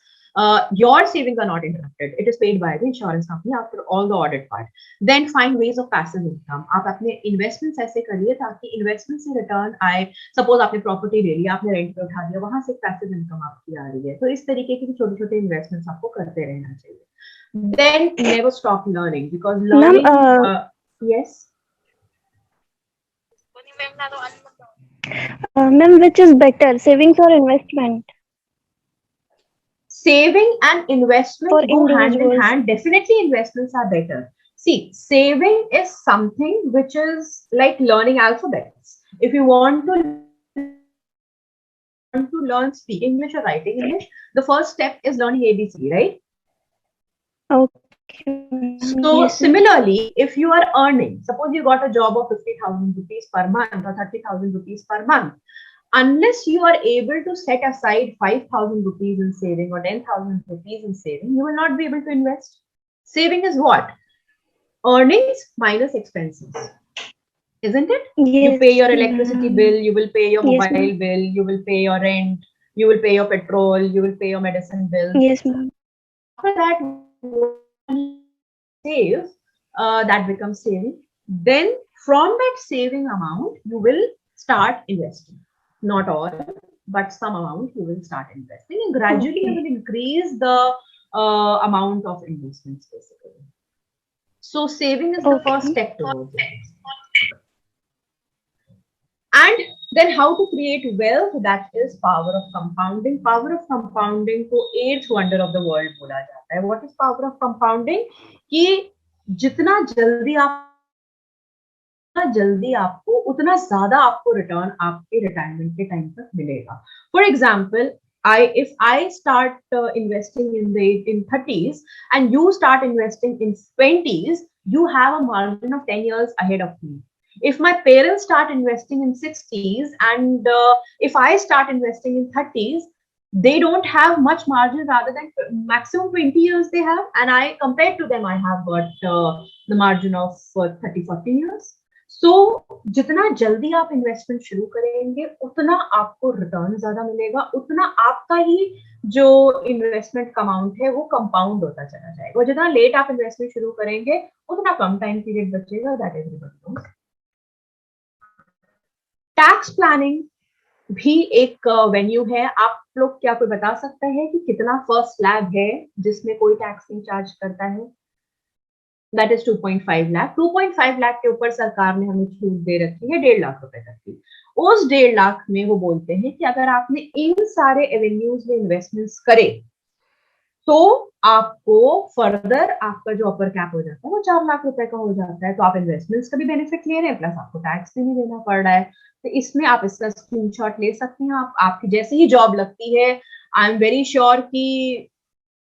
your savings are not interrupted. It is paid by the insurance company after all the audit part. Then find ways of passive income. आप अपने investments ऐसे करिए ताकि investment से return आए. Suppose आपने property ले लिया, आपने rent पे उठा दिया, वहां से passive income आपकी आ रही है. तो इस तरीके की छोटे-छोटे investments आपको करते रहना चाहिए. Then never stop learning, because learning. Yes. Ma'am, which is better, savings or investment? Saving and investment For go hand in individuals. hand. Definitely investments are better. See, saving is something which is like learning alphabets. If you want to learn speaking English or writing English, the first step is learning ABC, right? Okay. So Yes, ma'am. similarly, if you are earning, suppose you got a job of 50,000 rupees per month or 30,000 rupees per month, unless you are able to set aside 5,000 rupees in saving or 10,000 rupees in saving, you will not be able to invest. Saving is what? Earnings minus expenses. Isn't it? Yes, You pay your electricity ma'am. bill, you will pay your Yes, mobile ma'am. bill, you will pay your rent, you will pay your petrol, you will pay your medicine bills. Yes, ma'am. After that, save, that becomes saving. Then from that saving amount, you will start investing. Not all, but some amount you will start investing, and gradually you will increase the amount of investments basically. So saving is the first step towards it. And then how to create wealth, that is power of compounding. Power of compounding को eighth wonder of the world बोला जाता है. What is power of compounding? कि जितना जल्दी आपको उतना ज्यादा आपको रिटर्न आपके रिटायरमेंट के टाइम तक मिलेगा. For example, if I start investing in 30s and you start investing in 20s, you have a margin of 10 years ahead of me. If my parents start investing in 60s and if I start investing in 30s, they don't have much margin, rather than maximum 20 years they have, and I compared to them I have got the margin of 30-40 years. So जितना जल्दी आप investment शुरू करेंगे उतना आपको return ज्यादा मिलेगा, उतना आपका ही जो इन्वेस्टमेंट अमाउंट है वो कंपाउंड होता चला जाएगा. और जितना लेट आप इन्वेस्टमेंट शुरू करेंगे उतना कम टाइम पीरियड बचेगा. That everybody knows. Tax planning भी एक वेन्यू है. आप लोग क्या कोई बता सकते हैं कि कितना फर्स्ट स्लैब है जिसमें कोई टैक्स नहीं चार्ज करता है? That is 2.5 lakh. 2.5 लाख के ऊपर सरकार ने हमें छूट दे रखी है 1.5 लाख रुपए तक की. उस 1.5 लाख में वो बोलते हैं कि अगर आपने इन सारे एवेन्यूज में इन्वेस्टमेंट्स करे तो आपको फर्दर आपका जो अपर कैप हो जाता है वो 4 लाख रुपए का हो जाता है. तो आप इन्वेस्टमेंट्स का भी बेनिफिट ले रहे हैं, प्लस आपको टैक्स भी नहीं देना पड़ रहा है. तो इसमें आप इसका स्क्रीनशॉट ले सकते हैं. आपकी जैसे ही जॉब लगती है, आई एम वेरी श्योर कि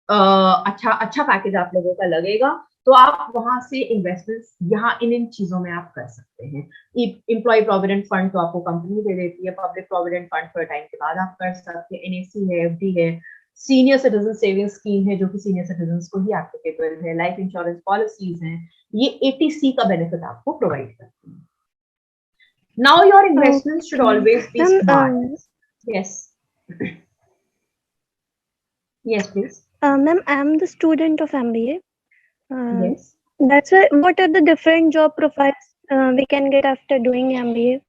अच्छा पैकेज आप लोगों का लगेगा, तो आप वहां से इन्वेस्टमेंट्स यहाँ इन चीजों में आप कर सकते हैं. एम्प्लॉय प्रोविडेंट फंड तो आपको कंपनी दे देती है, पब्लिक प्रोविडेंट फंड थोड़े टाइम के बाद आप कर सकते हैं, एनएसी है, एफडी है, सीनियर सिटीजन सेविंग स्कीम है जो कि सीनियर सिटीजन को ही एप्लीकेबल है, लाइफ इंश्योरेंस पॉलिसीज हैं, ये एटीसी का बेनिफिट आपको प्रोवाइड करती है. Now your investment should always be smart. Yes yes please. Ma'am, I am the student of MBA. Yes. That's why. What are the different job profiles we can get after doing MBA?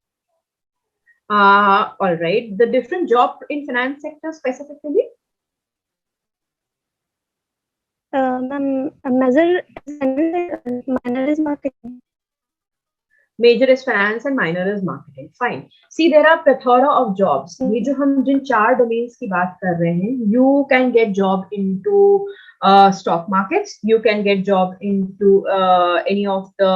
All right. The different job in finance sector specifically. Ma'am, major is finance and minor is marketing. Major is finance and minor is marketing. Fine. See, there are plethora of jobs. ये जो हम जिन 4 domains की बात कर रहे हैं, you can get job into stock markets. You can get job into any of the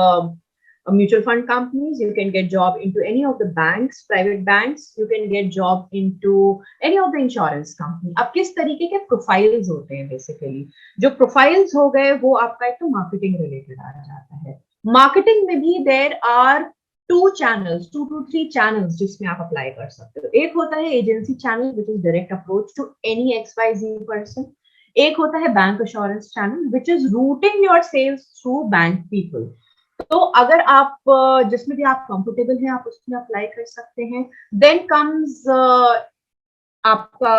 mutual fund companies. You can get job into any of the banks, private banks. You can get job into any of the insurance company. अब किस तरीके के profiles होते हैं basically? जो profiles हो गए वो आपका एक तो marketing related आ जाता है. मार्केटिंग में भी there are 2 channels, 2 to 3 channels जिसमें आप अप्लाई कर सकते हो. एक होता है agency channel which is direct approach to any XYZ person. एक होता है bancassurance channel which is routing your sales through bank people. तो अगर आप जिसमें भी आप कंफर्टेबल हैं आप उसमें अप्लाई कर सकते हैं. देन कम्स आपका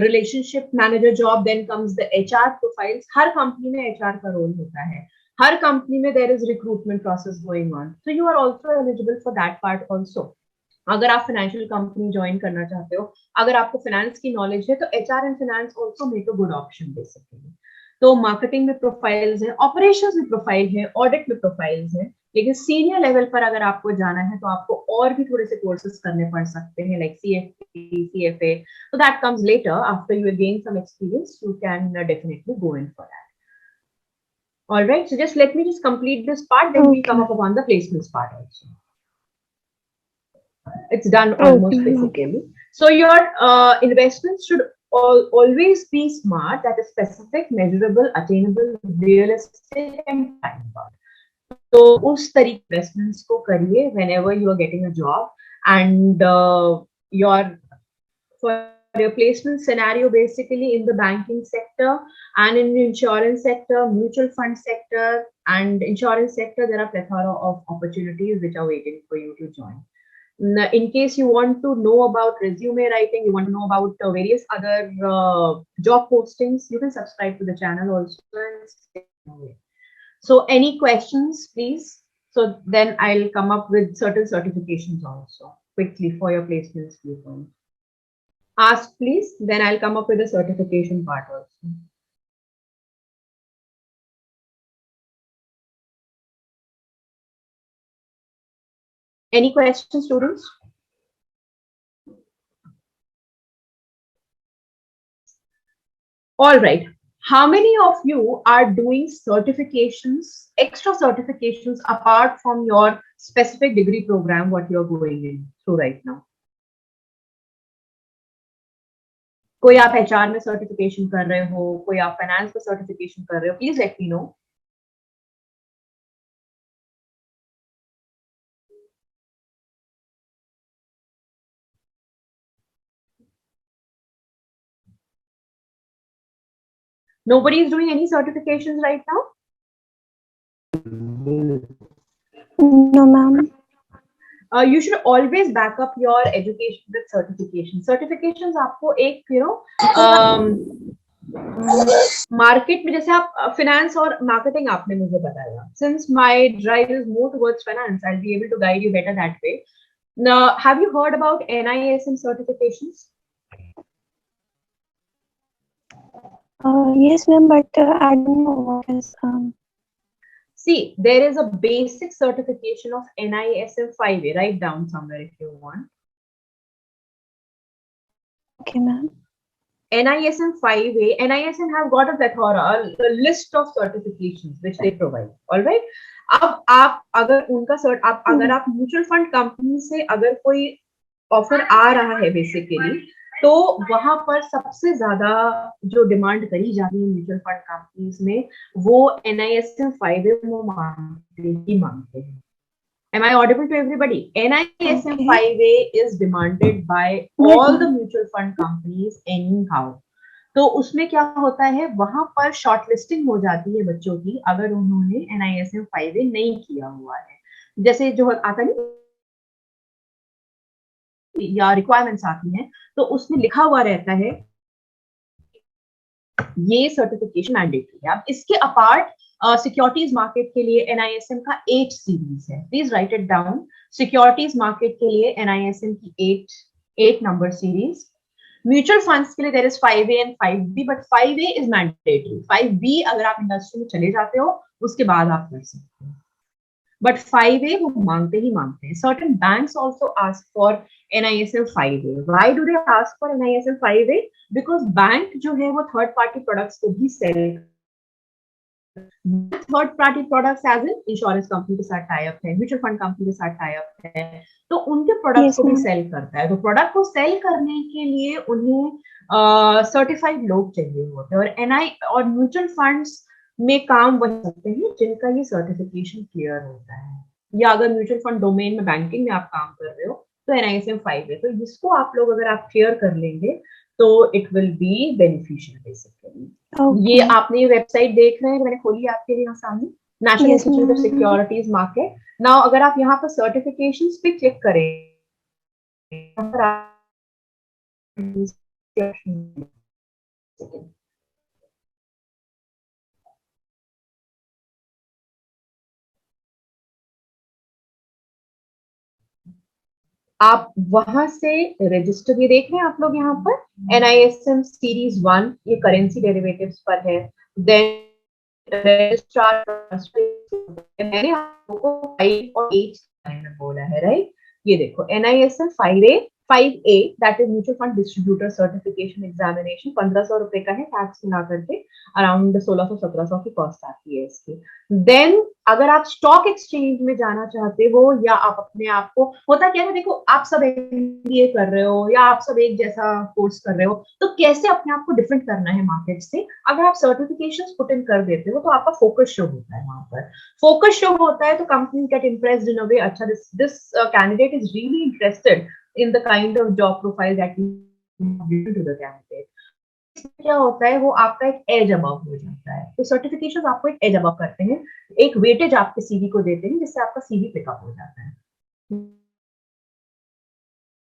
relationship manager job. Then comes the HR profiles. हर कंपनी में HR का रोल होता है. हर कंपनी में there is recruitment process going on. So you are also eligible for that part also. अगर आप फाइनेंशियल कंपनी ज्वाइन करना चाहते हो, अगर आपको फाइनेंस की नॉलेज है तो HR and finance also make a good option basically. तो मार्केटिंग में प्रोफाइल्स हैं, ऑपरेशंस में प्रोफाइल है, ऑडिट में प्रोफाइल्स हैं. लेकिन सीनियर लेवल पर अगर आपको जाना है तो आपको और भी थोड़े से कोर्सेज करने पड़ सकते हैं like CFP, CFA. So that comes later after you gain some experience. You can definitely go in for that. All right, so just let me just complete this part, then we'll come up upon the placements part also. It's done almost basically. So your investments should always be smart, that is specific, measurable, attainable, realistic and time bound. So उस तरीके investments को करिए whenever you are getting a job, and your placement scenario basically in the banking sector and in the insurance sector, mutual fund sector and insurance sector, there are plethora of opportunities which are waiting for you to join. In case you want to know about resume writing, you want to know about various other job postings, you can subscribe to the channel also. So any questions, please? So then I'll come up with certain certifications also quickly for your placements. Ask please, then I'll come up with the certification part also. Any questions, students? All right. How many of you are doing certifications, extra certifications apart from your specific degree program, what you're going in through right now? कोई आप HR में certification कर रहे हो, कोई आप finance में certification कर रहे हो, please let me know. Nobody is doing any certifications right now? No, ma'am. You should always back up your education with certifications. Certifications आपको एक मार्केट में जैसे आप finance और marketing आपने मुझे बताया. Since my drive is more towards finance, I'll be able to guide you better that way. Now, have you heard about NISM certifications? Yes, ma'am, but I don't know what is. See, there is a basic certification of NISM 5A. Write down somewhere if you want. Okay, ma'am. NISM 5A. NISM have got a plethora, a list of certifications which they provide. All right. अब आप अगर उनका अगर आप mutual fund company से अगर कोई offer आ रहा है बेसिकली, तो वहां पर सबसे ज्यादा जो डिमांड करी जाती है म्यूचुअल फंड कंपनीज में वो NISM 5A वो मांगते हैं. Am I audible to everybody? NISM 5A is demanded by all the mutual fund companies anyhow. तो उसमें क्या होता है, वहां पर शॉर्टलिस्टिंग हो जाती है बच्चों की अगर उन्होंने NISM 5A नहीं किया हुआ है. जैसे जो आता नहीं या रिक्वायरमेंट्स आती हैं तो उसमें लिखा हुआ रहता है ये सर्टिफिकेशन मैंडेटरी है. अब इसके अपार्ट सिक्योरिटीज मार्केट के लिए NISM का 8 सीरीज है. Please right it down. Securities market के लिए NISM की 8 नंबर सीरीज. म्यूचुअल फंड्स के लिए there is 5A and 5B, but 5A is mandatory. 5B अगर आप इंडस्ट्री में चले जाते हो उसके बाद आप कर सकते हो, बट 5A वो मांगते ही मांगते हैं. Certain banks also ask for NISM 5A. Why do they ask for NISM 5A? Because bank जो है वो थर्ड पार्टी प्रोडक्ट्स को भी sell, third party products as in insurance company के साथ टाई अप है, म्यूचुअल फंड कंपनी के साथ टाई अप है, तो उनके प्रोडक्ट्स को भी सेल करता है. तो प्रोडक्ट को सेल करने के लिए उन्हें सर्टिफाइड लोग चाहिए होते हैं, और म्यूचुअल फंड्स में काम वही सकते हैं जिनका ये सर्टिफिकेशन क्लियर होता है. या अगर म्यूचुअल फंड डोमेन में बैंकिंग में आप काम कर रहे हो तो NISM 5 है. तो इसको आप लोग अगर आप क्लियर कर लेंगे तो it will be beneficial basically. ये आपने ये वेबसाइट देख रहे हैं, मैंने खोली आपके लिए यहाँ सामने, national institute of securities market. Now अगर आप यहाँ पर सर्टिफिकेशंस पे क्लिक करें, आप वहां से रजिस्टर, ये देख रहे हैं आप लोग यहाँ पर NISM सीरीज 1, ये करेंसी डेरिवेटिव्स पर है. देन रजिस्ट्रार, मैंने आपको 5 और 8 में बोला है, राइट. ये देखो NISM 5A that is mutual fund distributor certification examination. 1500 रुपए का है, टैक्स मिला करके अराउंड 1600-1700 की कॉस्ट आती है इसकी. देन अगर आप स्टॉक एक्सचेंज में जाना चाहते हो, या आप अपने आप को, होता क्या है, देखो आप सब MBA कर रहे हो या आप सब एक जैसा कोर्स कर रहे हो, तो कैसे अपने आप को डिफरेंट करना है मार्केट से. अगर आप सर्टिफिकेशंस पुट इन कर देते हो तो आपका फोकस शो होता है. वहां पर फोकस शो होता है तो कंपनी गेट इम्प्रेस्ड इन अ वे, अच्छा this candidate is really interested in the kind of job profile that you give to the candidate. क्या होता है, वो आपका एक एज अबव हो जाता है. तो सर्टिफिकेशंस आपको एक एज अबव करते हैं, एक वेटेज आपके CV को देते हैं, जिससे आपका CV पिकअप हो जाता है.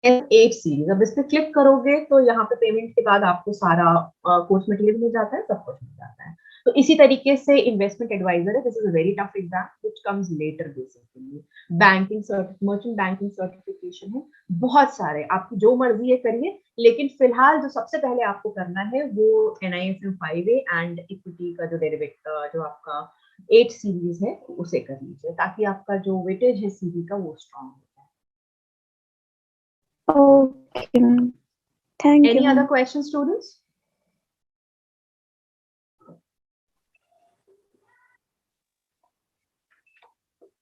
8 सीरीज. अब इस पे क्लिक करोगे तो यहाँ पे पेमेंट के बाद आपको सारा कोर्स मटेरियल मिल जाता है, सब कुछ मिल जाता है. तो इसी तरीके से इन्वेस्टमेंट एडवाइजर है. This is a very tough exam which comes later basically. Banking merchant banking certification है, बहुत सारे, आपकी जो मर्जी है करिए, लेकिन फिलहाल जो सबसे पहले आपको करना है वो NISM 5A एंड इक्विटी का जो आपका 8 सीरीज है उसे कर लीजिए, ताकि आपका जो वेटेज है CV का वो स्ट्रॉन्ग हो. Okay, ma'am. Thank Any you. other questions, students?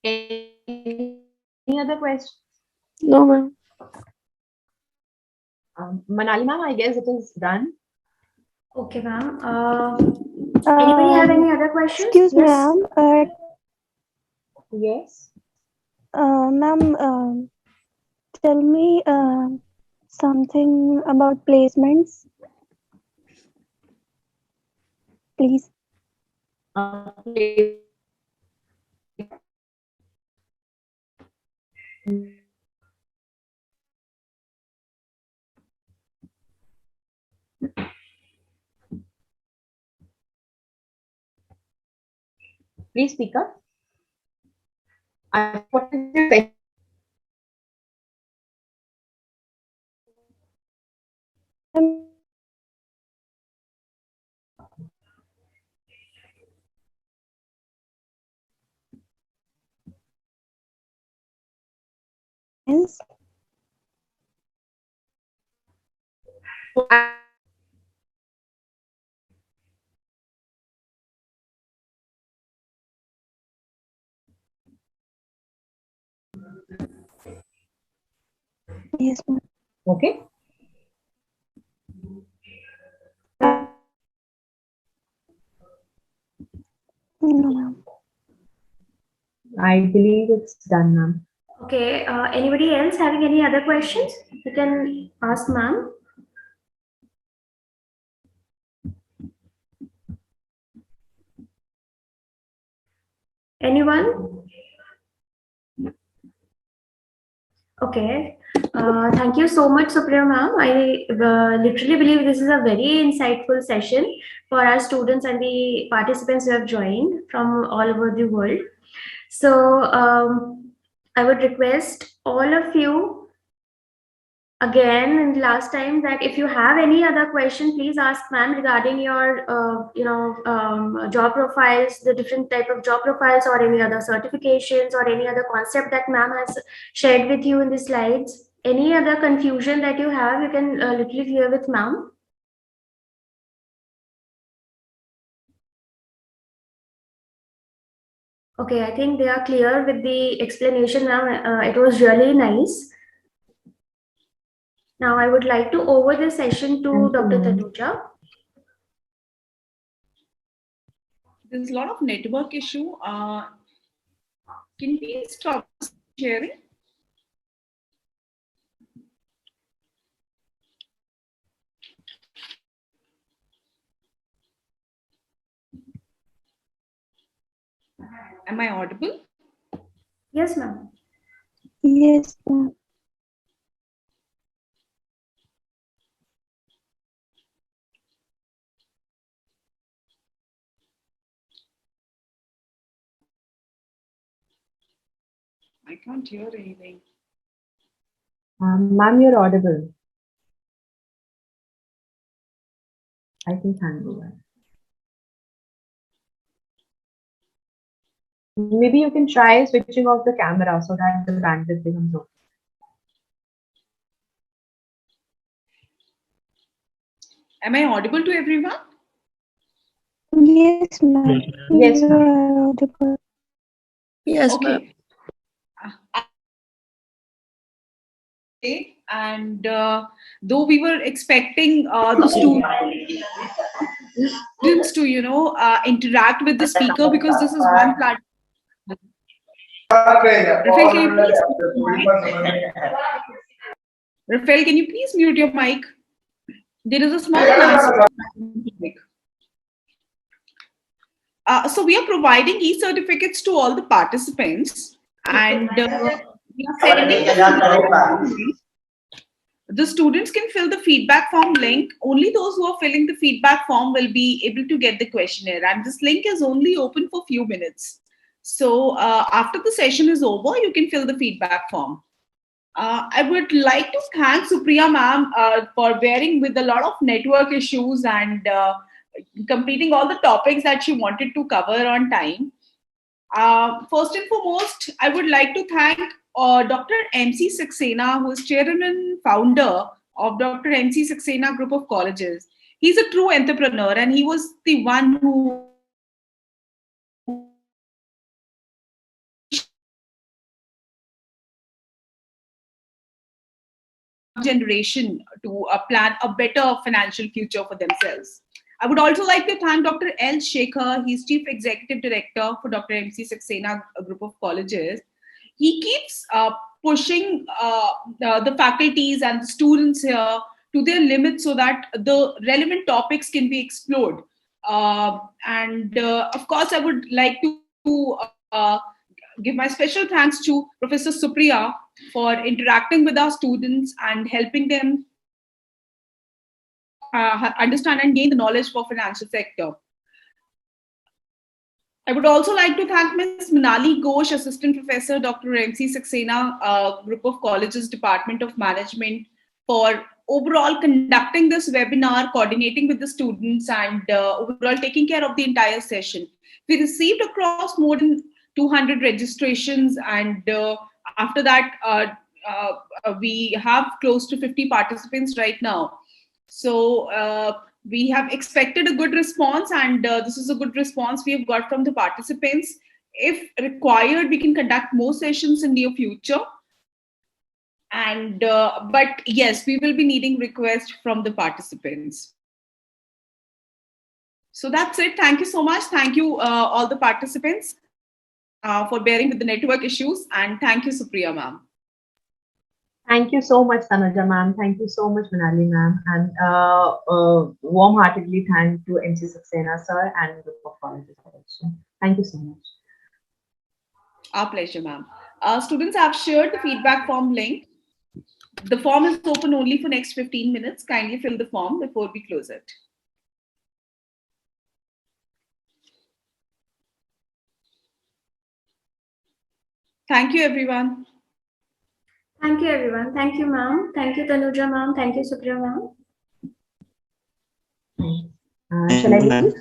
Any other questions? No, ma'am. Manali ma'am, I guess it is done. Okay, ma'am. Anybody have any other questions? Excuse me, Yes. ma'am. Yes. Ma'am, tell me something about placements, please. Please speak up. What is your question? Yes. Yes, ma'am. Okay. No, ma'am. I believe it's done, ma'am. Okay. Anybody else having any other questions? You can ask ma'am. Anyone? Okay. Thank you so much, Supriya ma'am. I literally believe this is a very insightful session for our students and the participants who have joined from all over the world. So I would request all of you again and last time that if you have any other question, please ask ma'am regarding your job profiles, the different type of job profiles, or any other certifications, or any other concept that ma'am has shared with you in the slides. Any other confusion that you have, you can literally clear with ma'am. Okay, I think they are clear with the explanation ma'am. It was really nice. Now I would like to over the session to Dr. Tanuja. There's a lot of network issue. Can you please stop sharing? Am I audible? Yes, ma'am. Yes, ma'am. I can't hear anything. Ma'am, you're audible. I can handle that. Maybe you can try switching off the camera so that the bandwidth becomes okay. Am I audible to everyone? Yes, ma'am. Yes, ma'am. You're audible. Yes, ma'am. Okay. And though we were expecting the students to, interact with the speaker, because this is one platform. Rafael, can you please mute your mic? There is a small glance. So we are providing e-certificates to all the participants, and we are sending the students can fill the feedback form link. Only those who are filling the feedback form will be able to get the questionnaire, and this link is only open for a few minutes. So after the session is over, you can fill the feedback form. I would like to thank Supriya ma'am for bearing with a lot of network issues and completing all the topics that she wanted to cover on time. First and foremost, I would like to thank Dr. MC Saxena, who is chairman and founder of Dr. MC Saxena Group of Colleges. He's a true entrepreneur, and he was the one who generation to plan a better financial future for themselves. I would also like to thank Dr. L. Shekhar. He's Chief Executive Director for Dr. MC Saxena Group of Colleges. He keeps pushing the faculties and the students here to their limits so that the relevant topics can be explored. And of course, I would like to give my special thanks to Professor Supriya for interacting with our students and helping them understand and gain the knowledge for financial sector. I would also like to thank Ms. Manali Ghosh, Assistant Professor, Dr. MC Saxena, Group of Colleges, Department of Management, for overall conducting this webinar, coordinating with the students, and overall taking care of the entire session. We received across more than 200 registrations, and after that, we have close to 50 participants right now. So we have expected a good response, and this is a good response we have got from the participants. If required, we can conduct more sessions in near future. And but yes, we will be needing requests from the participants. So that's it. Thank you so much. Thank you all the participants for bearing with the network issues, and thank you, Supriya ma'am. Thank you so much, Tanuja ma'am. Thank you so much, Manali ma'am. And warm-heartedly thank to MC Saxena sir and Group of Colleges also. Thank you so much. Our pleasure, ma'am. Students have shared the feedback form link. The form is open only for next 15 minutes. Kindly fill the form before we close it. Thank you, everyone. Thank you, everyone. Thank you, ma'am. Thank you, Tanuja, ma'am. Thank you, Supriya, ma'am. Shall I leave?